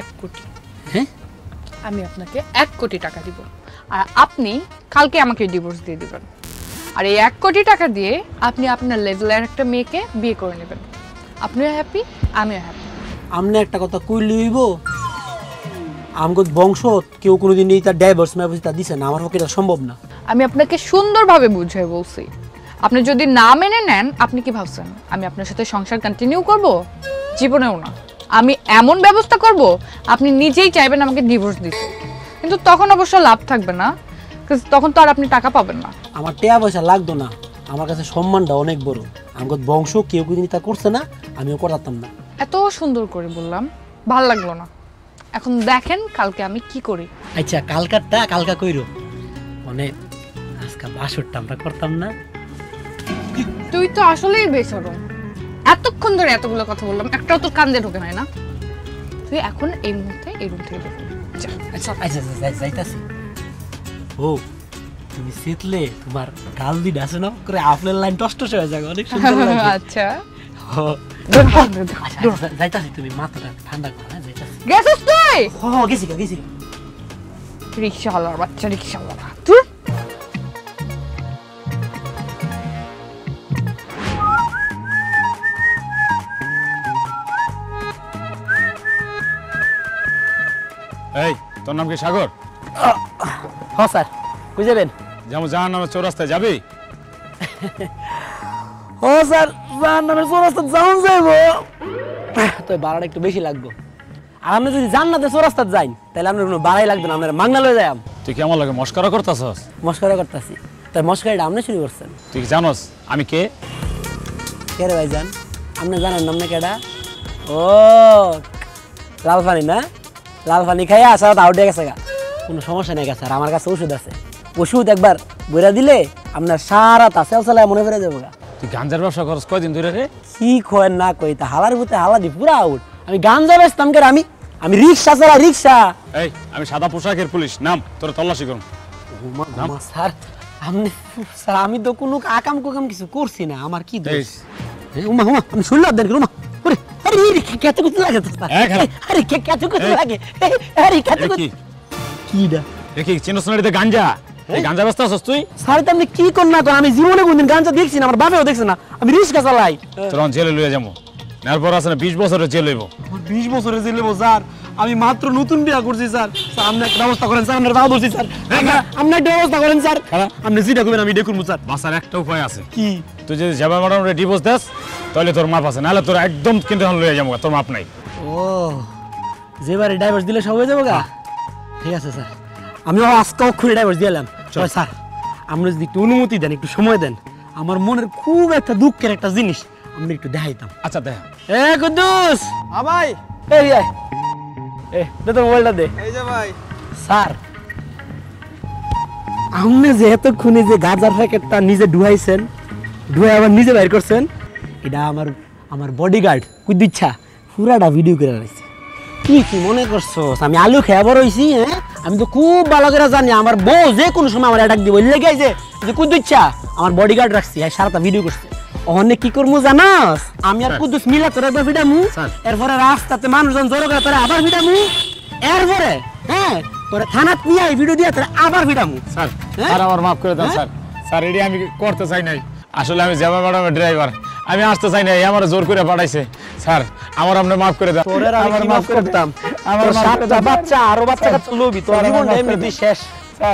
1 কোটি। হ্যাঁ আমি আপনাকে 1 কোটি টাকা দিব আর আপনি কালকে আমাকে ডিভোর্স দিয়ে দিবেন। আর এই 1 কোটি টাকা দিয়ে আপনি আপনার লেভেলের একটা মেয়েকে বিয়ে করে নেবেন। আপনিও হ্যাপি, আমিও হ্যাপি। আমনে একটা কথা কইলি হইব আমগো বংশ কেউ কোনোদিন এই তার ডাইভোর্স ম্যাভোর্স দিছে না, আমার পক্ষে এটা সম্ভব না। আমি আপনাকে সুন্দরভাবে বুঝিয়ে বলছি, আপনি যদি না মেনে নেন, আপনি কি ভাবছেন আমি আপনার সাথে সংসার কন্টিনিউ করব? জীবনেও না। আমি এমন ব্যবস্থা করব আপনি নিজেই চাইবেন আমাকে ডিভোর্স দিতে, কিন্তু তখন অবশ্য লাভ থাকবে না, তখন তো আর আপনি টাকা পাবেন না। আমার টাকা পয়সা লাগতো না, আমার কাছে সম্মানটা অনেক বড়। আমগো বংশ কেউ কোনোদিন তা করছে না, আমিও করতাম না। এত সুন্দর করে বললাম, ভাল লাগলো না। এখন দেখেন কালকে আমি কি করি। আচ্ছা কালকারটা কালকা কইরো, মানে আজকে বাসরটা আমরা করতাম না। তুই তো আসলেই বেসরম, এতক্ষণ ধরে এতগুলো কথা বললাম, একটাও তোর কান্দে ঢোকে নাই না। তুই এখন এই মুহূর্তে এই রুম থেকে বের হ। যা। আচ্ছা আচ্ছা যাইতাছি। ও তুমি সেতলে তোমার গাল দুইটা আছে না করে আপেলের লাইন টস টস হয়ে যাবে, অনেক সুন্দর লাগে। আচ্ছা যাইতাছি, তুমি মাথাটা ঠান্ডা করো। হ্যাঁ যাইতাছি। গেছিস তুই? গেছি গেছি। রিকশাওয়ালার বাচ্চা, রিকশাওয়ালা। তুই এই তোর নাম কি সাগর? হ্যাঁ স্যার, কই যাবেন? যেমন জাহান নামের চৌরাস্তায় যাবি? ও স্যার, জাহান নামের চৌরাস্তা যাওন যাইব তো ভাড়াটা একটু বেশি লাগবে। আর আপনি যদি জান্নাতের চৌরাস্তা যাই তাহলে আপনার কোনো ভাড়াই লাগবে না, আপনার মাংনা লয়ে যাই। তুই কেমন লাগে মস্করা করতেছস? মস্করা করতেছি, তাই মস্করাটা আপনি শুরু করছেন। তুই কি জানোস আমি কে? কে রে ভাইজান? আপনি জানেন নাম না কেডা? ও লাল পানি না? লাল পানি খাইয়া সারা আউট হয়ে গেছে গা। কোনো সমস্যা নেই গা স্যার, আমার কাছে ওষুধ আছে। ওষুধ একবার বইরা দিলে আপনার সারা তা সেল চালায় মনে করে যাবো গা। তুই গাঞ্জার ব্যবসা করস কয়দিন ধরে রে? কি কয় না কই, তা হালার ভূতে হালা দি পুরা আউট। আমি গাঞ্জা বেচতাম কে? আমি রিক্সা চালা, রিক্সা। এই আমি সাদা পোশাকের পুলিশ, নাম তোর তল্লাশি করুন। স্যার আপনি, স্যার আমি তো কোনো আকাম কুকাম কিছু করছি না, আমার কি দোষ? উমা উমা আমি শুনলাম দেন উমা। ওরে আরে কেতে কুতে লাগে তো স্যার। আরে কেতে কুতে লাগে, আরে কেতে কুতে কিডা দেখি চিনসনারিতে গাঞ্জা, এই গাঞ্জা ব্যবস্থা আছস তুই? স্যার তো আপনি কি কোন না তো, আমি জীবনে কোনদিন গাঞ্জা দেখছি না, আমার বাপেও দেখছে না। আমি রিক্সা চালাই। তোর জেলে লইয়া যাবো, এরপর আছে না 20 বছরের জেল হইব। 20 বছরের জেল হইব স্যার? আমি মাত্র নতুন বিয়া করছি স্যার। স্যার আপনি একটা ব্যবস্থা করেন স্যার, আমার বাবা বলছি স্যার। আপনি একটা ব্যবস্থা করেন স্যার। আপনি যেটা করবেন আমি দেখুন স্যার। বাসার একটা উপায় আছে। কি? তুই যদি যাবা ম্যাডামরে ডিভোর্স দেস তাহলে তোর মাপ আছে, নাহলে তোর একদম কিন্তু এখন লইয়া যাবো, তোর মাপ নাই। ও যেবারে ডাইভোর্স দিলে সব হয়ে যাবো গা? ঠিক আছে স্যার, আমি আজকে অক্ষরে ডাইভোর্স দিলাম। চল স্যার, আপনি যদি একটু অনুমতি দেন, একটু সময় দেন, আমার মনের খুব একটা দুঃখের একটা জিনিস আমি একটু দেখাইতাম। আচ্ছা দেখা। এ কুদ্দুস ভাই, এই আয়, এ দে তো মোবাইলটা দে। এই যে ভাই। স্যার আপনি যে এতক্ষণে যে গাঁজার প্যাকেটটা নিজে ডুয়াইছেন, ডুয়াই আবার নিজে বাইর করছেন, এটা আমার বডিগার্ড কুদ্দুচ্ছা পুরাটা ভিডিও করে রাখছে। তুই কি মনে করছো আমি আলু খেয়ে বড় হইছি? হ্যাঁ আমি তো খুব ভালো করে জানি আমার বউ যে কোনো সময় আমার অ্যাটাক দিব, লেগে আইছে যে কুদ্দুচ্ছা আমার বডিগার্ড রাখছি, আর সারাটা ভিডিও করছে। অনেক কি করবো জানাস? আমি আর কুদ্দুস মিলা তোর একবার ভিটামু, এরপরে রাস্তাতে মানুষজন জড়ো করে তোরা আবার ভিটামু, এরপরে হ্যাঁ তোরা থানাত নিয়ে ভিডিও দিয়ে তোরা আবার ভিটামু। স্যার স্যার আমার মাফ করে দেন স্যার। স্যার এটি আমি করতে চাই নাই, আসলে আমি যাবা ম্যাডামের ড্রাইভার, আমি আসতে চাই নাই, আমার জোর করে পাঠাইছে। স্যার আমার আপনি মাফ করে দেন। তোরে আমি কি মাফ করতাম? আমার সাতটা বাচ্চা আরো বাচ্চা কাছে লবি, তোর জীবন এমনি শেষ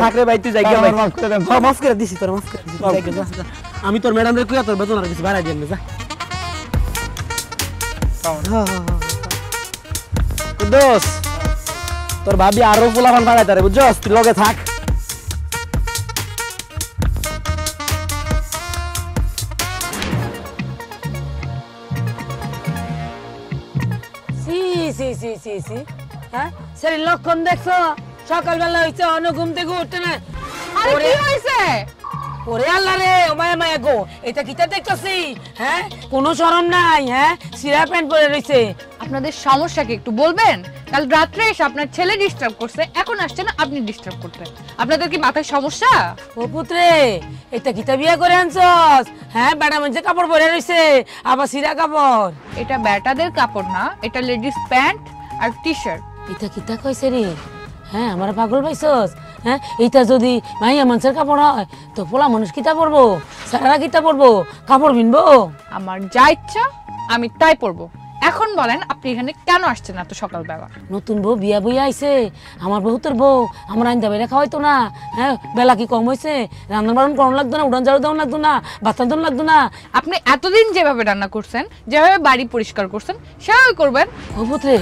থাকরে ভাই। তুই জায়গা ভাই মাফ করে দেন। মাফ করে দিছি, তোর মাফ করে দিছি। আমি তোর ম্যাডাম রে কইয়া তোর বেতন আর কিছু বাড়াই দিই না। যা দোস, তোর ভাবি আরো পোলাপান বাড়াই তারে, বুঝছস? তুই লগে থাক। সি সি সি সি সি, হ্যাঁ সেই লক্ষণ দেখছো? সকালবেলা হইছে অন্য ঘুম থেকে উঠতে না। আরে কি হইছে? ওরে আল্লাহ রে, ও মায়া মায়া গো, এটা কিটা দেখতেছি? হ্যাঁ কোনো শরম নাই? হ্যাঁ সিরা প্যান্ট পরে রইছে। আপনাদের সমস্যা কি একটু বলবেন? কাল রাত্রে এসে আপনার ছেলে ডিস্টার্ব করছে, এখন আসছে না আপনি ডিস্টার্ব করতে। আপনাদের কি মাথায় সমস্যা? ও পুত্রে, এটা কিটা বিয়া করে আনছস? হ্যাঁ বেটা মানুষের কাপড় পরে রইছে, আবার সিরা কাপড়। এটা ব্যাটাদের কাপড় না, এটা লেডিস প্যান্ট আর টি শার্ট। এটা কিটা কইছে রে? হ্যাঁ আমার পাগল পাইছস? হ্যাঁ এইটা যদি মাইয়া মানুষের কাপড় হয় তো পোলা মানুষ কিতা পরবো? সারা কিতা পরবো? কাপড় কিনবো? আমার যা ইচ্ছা আমি তাই পরবো, এখন বলেন আপনি এখানে কেন আসছেন এত সকালবেলা? নতুন বউ বিয়া বইয়া আইছে, আমার বহুতের বউ, আমার আইন দাবে রেখা হয়তো না। হ্যাঁ, বেলা কি কম হয়েছে? রান্না বাড়ন করানো লাগতো না, উড়ান ঝাড়ু দেওয়া লাগতো না, বাচ্চা দেওয়া লাগতো না। আপনি এতদিন যেভাবে রান্না করছেন, যেভাবে বাড়ি পরিষ্কার করছেন, সেভাবে করবেন। অভূত রে,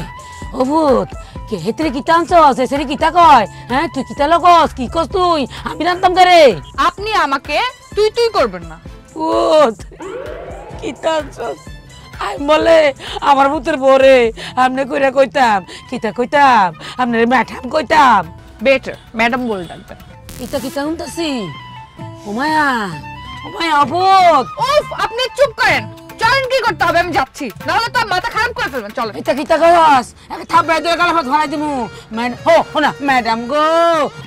অভূত কে হেতরে কিতা আনছস? এসেরে কিতা কয়? হ্যাঁ, তুই কিতা লগস? কি কস তুই? আমি রান্তাম করে। আপনি আমাকে তুই তুই করবেন না। ভূত কিতা আনছস? আমি বলে আমার ভূতের বরে আমনে কইরা কইতাম, কিতা কইতাম, আপনার ম্যাডাম কইতাম। বেটার ম্যাডাম বলে ডাকবেন। কিতা কিতা শুনতাছি? ওমায়া, ওমায়া অভূত। উফ, আপনি চুপ করেন। চলেন, কি করতে হবে আমি যাচ্ছি, নাহলে তো মাথা খারাপ করে ফেলবেন। চলেন। কিতা কিতা কইস? এক থাপড়াই দিয়ে গালা ধরাই দিমু। হো হোনা ম্যাডাম গো,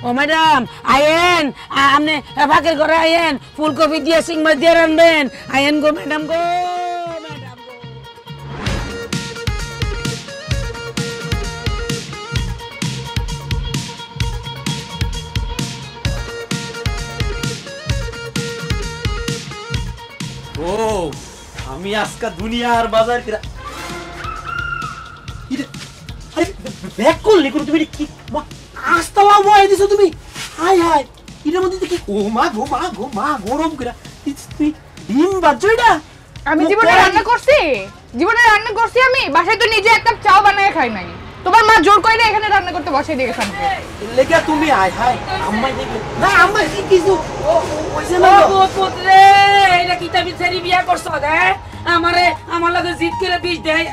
ও ম্যাডাম আয়েন, আমনে ভাগের ঘরে আয়েন, ফুলকপি দিয়ে সিংমাছ দিয়ে রানবেন। আয়েন গো ম্যাডাম গো, ম্যাডাম গো। ও আমি আজকে দুনিয়ার বাজার ব্যাক করলি কোন তুমি কি আস্তালা বয় দিছো তুমি? হাই হাই এটার মধ্যে কি ও মা গো মা গো মা গরম করে তুই ডিম বাজছো এটা? আমি জীবনে রান্না করছি, জীবনে রান্না করছি আমি। বাসায় তো নিজে একটা চাও বানায় খাই নাই। তোমার মা জোর করে এখানে রান্না করতে বসাই দিয়ে গেছে আমাকে। লেখা তুমি হাই হাই আম্মাই দেখবে না আম্মাই কি কিছু ওইছে না ও পুত রে, এটা কিতা বিছারি বিয়া করছ দে? আমারে আমার লাগে জিত করে বিষ দেয়।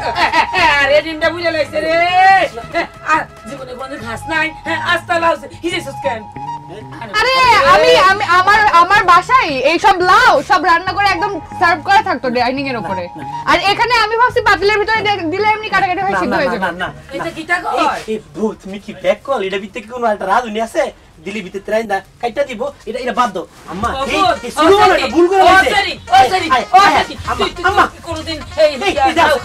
আরে ডিমটা বুঝে লাইছে রে। আর জীবনে কোন ঘাস নাই, আস্তা লাউছে হিজেছস কেন? আরে আমি আমি আমার আমার বাসায় এই সব লাউ সব রান্না করে একদম সার্ভ করা থাকতো ডাইনিং এর উপরে। আর এখানে আমি ভাবছি পাতিলের ভিতরে দিলে এমনি কাটাকাটি হয়ে সিদ্ধ হয়ে যাবে। না না এটা কিতা কয়? এই ভূত তুমি কি ব্যাক কল এটা ভিতরে কি কোনো একটা রাধুনি আছে? দিলি ভিতরে ট্রাই না কাইটা দিব এটা এটা বাদ দাও আম্মা। এই শুনো না এটা ভুল করে ও হইছে। সরি ও সরি ও সরি আম্মা তুই কোনদিন এই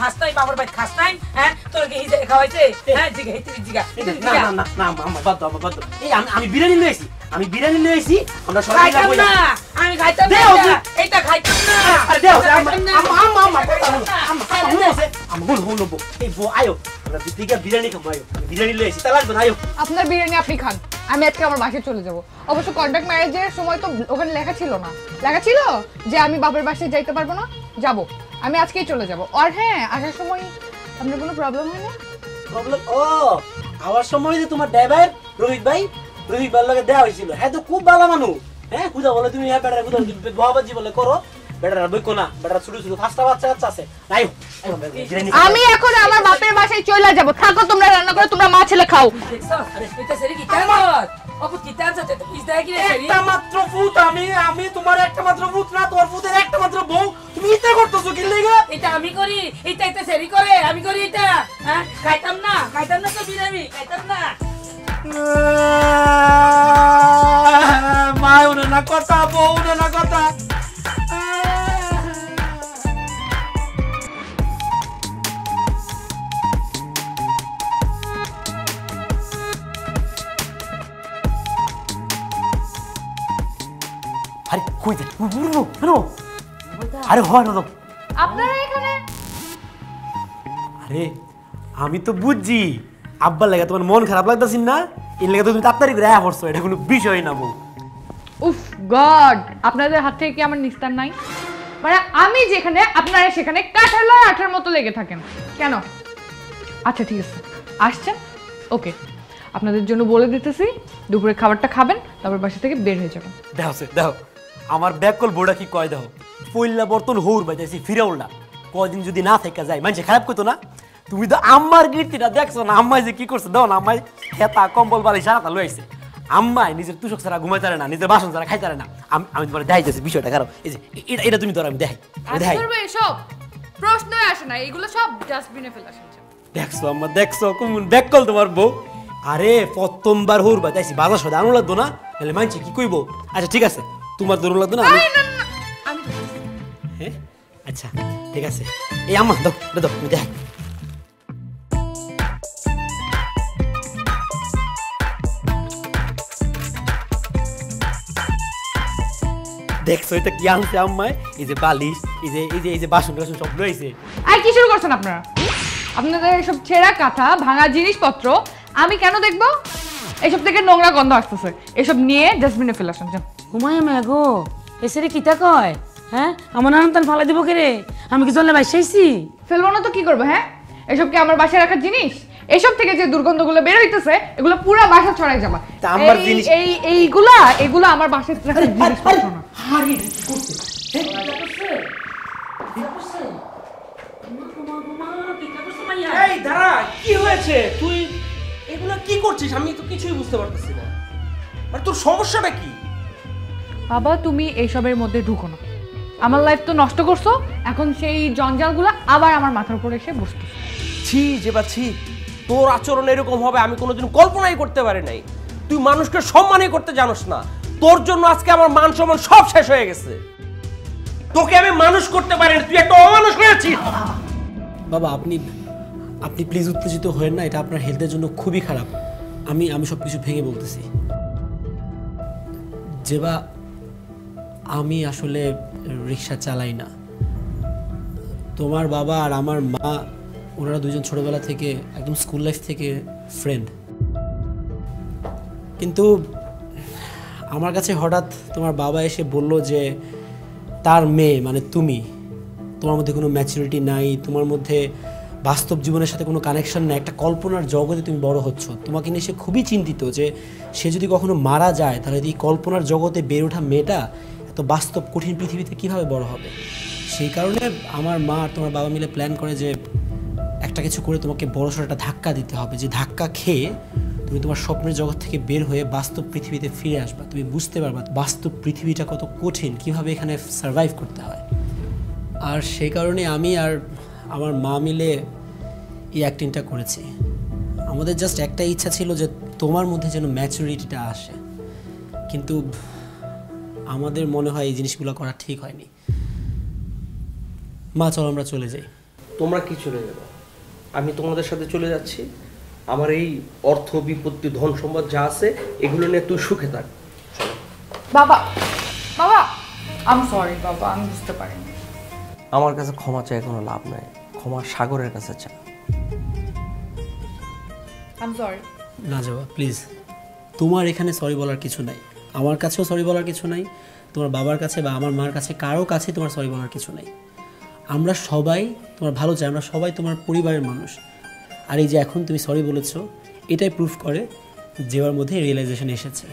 খাস নাই, বাবার ভাই খাস নাই? হ্যাঁ, তোর কি হিজে খাওয়াইছে? হ্যাঁ, জিগা হিতরি জিগা। না না না না আম্মা বাদ দাও বাদ দাও। এই আমি বিরিয়ানি লইছি, আমি বিরিয়ানি লইছি আমরা সবাই খাইতাম না, আমি খাইতাম না, এইটা খাইতাম না। আরে দেও আম্মা আম্মা আম্মা আম্মা বল হলো এই বো আয়ো আমরা দিদিকে বিরিয়ানি খাবো আয়ো বিরিয়ানি লইছি তা লাগবে না আয়ো। আপনার বিরিয়ানি আপনি খান, আমি আজকে আমার বাসায় চলে যাব। অবশ্য কন্ট্রাক্ট ম্যারেজের সময় তো ওখানে লেখা ছিল না, লেখা ছিল যে আমি বাবার বাসায় যাইতে পারবো না। যাব, আমি আজকেই চলে যাব। আর হ্যাঁ, আসার সময় আপনার কোনো প্রবলেম হয় না? প্রবলেম ও আবার সময় যে তোমার ড্রাইভার রোহিত ভাই লগে দেওয়া হয়েছিল। হ্যাঁ তো খুব ভালো মানুষ। হ্যাঁ খুঁজা বলে তুমি হ্যাঁ বেটারা খুঁজা বাবাজি বলে করো বেটারা বইকো না বেটারা ছোট ছোট পাঁচটা বাচ্চা কাচ্চা আছে। আয়ো আমি এখন আমার বাপের বাসায় চলে যাব। থাকো তোমরা রান্না করে, তোমরা মা ছেলে খাও। দেখছস? আরে এটা সেরি কি কামত? অপু কি তার সাথে তো পিস দেয় কি রে সেরি? একটা মাত্র ফুট আমি তোমার একটা মাত্র ফুট না তোমার ফুটের একটা মাত্র বউ তুমি ইচ্ছা করতেছো কি লাগা? এটা আমি করি, এটা সেরি করে, আমি করি এটা। হ্যাঁ, খাইতাম না তো বিরিয়ানি খাইতাম না। মা ওনা না কথা বউ ওনা না কথা। আরে কই দে বুড়ো হ্যালো আরে হয় না তো আপনারা এখানে? আরে আমি তো বুঝছি আব্বার লাগে তোমার মন খারাপ লাগতাছিস না, এর লাগে তো তুমি তাড়াতাড়ি করে আয়া পড়ছো, এটা কোনো বিষয় না বউ। উফ গড, আপনাদের হাত থেকে কি আমার নিস্তার নাই? মানে আমি যেখানে আপনারা সেখানে কাঁঠাল আর আঠার মতো লেগে থাকেন কেন? আচ্ছা ঠিক আছে, আসছেন ওকে, আপনাদের জন্য বলে দিতেছি দুপুরে খাবারটা খাবেন, তারপর বাসা থেকে বের হয়ে যাবেন। দেখো আমার ব্যাককল বোর্ডা কি কয় দেখো, পইলা বর্তন হৌর বাইতেছি ফিরাউলটা কদিন যদি না থেকে যায় মানুষে খারাপ করতো না। তুমি তো আম্মার কীর্তিটা দেখছো না, আম্মাই যে কি করছে দাও না, আম্মাই খেতা কম্বল বালি সারাটা লই আইছে। আম্মাই নিজের তুষক ছাড়া ঘুমাইতে পারে না, নিজের বাসন ছাড়া খাইতে পারে না। আমি তোমার দেখাইতেছি বিষয়টা, কারণ এই যে এটা তুমি ধরো আমি দেখাই এসব প্রশ্নই আসে না, এগুলো সব ডাস্টবিনে ফেলা শুনছে। দেখছো আম্মা দেখছো কোন ব্যাককল তোমার বউ। আরে প্রথমবার হৌর বাইতেছি বাজার সদা আনো লাগতো না, তাহলে মানছি কি কইবো। আচ্ছা ঠিক আছে তোমার দরুন লাগতো না, হ্যাঁ আচ্ছা ঠিক আছে। এই আম্মা দাও দাও আমি দেখাই। দেখছো এটা কি আনছে আম্মায়, এই যে বালিশ এই যে বাসন টাসন সব রয়েছে। আর কি শুরু করছেন আপনারা? আপনাদের এসব ছেঁড়া কাঁথা ভাঙা জিনিসপত্র আমি কেন দেখবো? এসব থেকে নোংরা গন্ধ আসতেছে, এসব নিয়ে ডাস্টবিনে ফেলে আসুন। ঘুমাই গো এসে কিতা কয়? হ্যাঁ আমার নাম তান ফালা দিব কে রে? আমি কি জলে বাইসাইছি? ফেলবো না তো কি করবো? হ্যাঁ, এসব কি আমার বাসায় রাখার জিনিস? এসব থেকে যে দুর্গন্ধগুলো বের হইতেছে এগুলো পুরা বাসা ছড়াই যাবা। এইগুলা আমার বাসায় রাখার জিনিসপত্র না। এই দাঁড়া, কি হয়েছে? তুই এগুলা কি করছিস? আমি তো কিছুই বুঝতে পারতেছি না। মানে তোর সমস্যাটা কি? বাবা তুমি এইসবের মধ্যে ঢুকো না। আমার লাইফ তো নষ্ট করছো, এখন সেই জঞ্জালগুলো আবার আমার মাথার উপরে এসে বসতো। ছি যে বাচ্ছি, তোর আচরণ এরকম হবে আমি কোনোদিন কল্পনাই করতে পারি নাই। তুই মানুষকে সম্মানই করতে জানোস না। তোর জন্য আজকে আমার মান সম্মান সব শেষ হয়ে গেছে। তোকে আমি মানুষ করতে পারি না, তুই একটা অমানুষ হয়েছিস। বাবা আপনি আপনি প্লিজ উত্তেজিত হয়েন না, এটা আপনার হেলথের জন্য খুবই খারাপ। আমি সব কিছু ভেঙে বলতেছি। যেবা আমি আসলে রিক্সা চালাই না। তোমার বাবা আর আমার মা ওনারা দুজন ছোটবেলা থেকে একদম স্কুল লাইফ থেকে ফ্রেন্ড। কিন্তু আমার কাছে হঠাৎ তোমার বাবা এসে বলল যে তার মেয়ে মানে তুমি, তোমার মধ্যে কোনো ম্যাচুরিটি নাই, তোমার মধ্যে বাস্তব জীবনের সাথে কোনো কানেকশন নাই, একটা কল্পনার জগতে তুমি বড় হচ্ছ। তোমাকে নিয়ে সে খুবই চিন্তিত যে সে যদি কখনো মারা যায় তাহলে এই কল্পনার জগতে বেড়ে ওঠা মেয়েটা এত বাস্তব কঠিন পৃথিবীতে কিভাবে বড় হবে। সেই কারণে আমার মা আর তোমার বাবা মিলে প্ল্যান করে যে একটা কিছু করে তোমাকে বড়সড় একটা ধাক্কা দিতে হবে, যে ধাক্কা খেয়ে তুমি তোমার স্বপ্নের জগৎ থেকে বের হয়ে বাস্তব পৃথিবীতে ফিরে আসবা। তুমি বুঝতে পারবা বাস্তব পৃথিবীটা কত কঠিন, কিভাবে এখানে সার্ভাইভ করতে হয়। আর সেই কারণে আমি আর আমার মা মিলে এই অ্যাক্টিংটা করেছি। আমাদের জাস্ট একটা ইচ্ছা ছিল যে তোমার মধ্যে যেন ম্যাচুরিটিটা আসে, কিন্তু আমাদের মনে হয় এই জিনিসগুলো করা ঠিক হয়নি। মা চলো আমরা চলে যাই। তোমরা কি চলে যাবে? আমি তোমাদের সাথে চলে যাচ্ছি। আমার এই অর্থ বিপত্তি ধন সম্পদ যা আছে এগুলো নিয়ে তুই সুখে থাক। বাবা বাবা আই এম সরি বাবা, আমি বুঝতে পারিনি। আমার কাছে ক্ষমা চাই কোনো লাভ নাই, ক্ষমা সাগরের কাছে চা। I am sorry. না যাওয়া প্লিজ, তোমার এখানে সরি বলার কিছু নাই, আমার কাছেও সরি বলার কিছু নাই, তোমার বাবার কাছে বা আমার মার কাছে কারো কাছে তোমার সরি বলার কিছু নাই। আমরা সবাই তোমার ভালো চাই, আমরা সবাই তোমার পরিবারের মানুষ। আর এই যে এখন তুমি সরি বলেছো এটাই প্রুফ করে যে ওর মধ্যে রিয়েলাইজেশন এসেছে।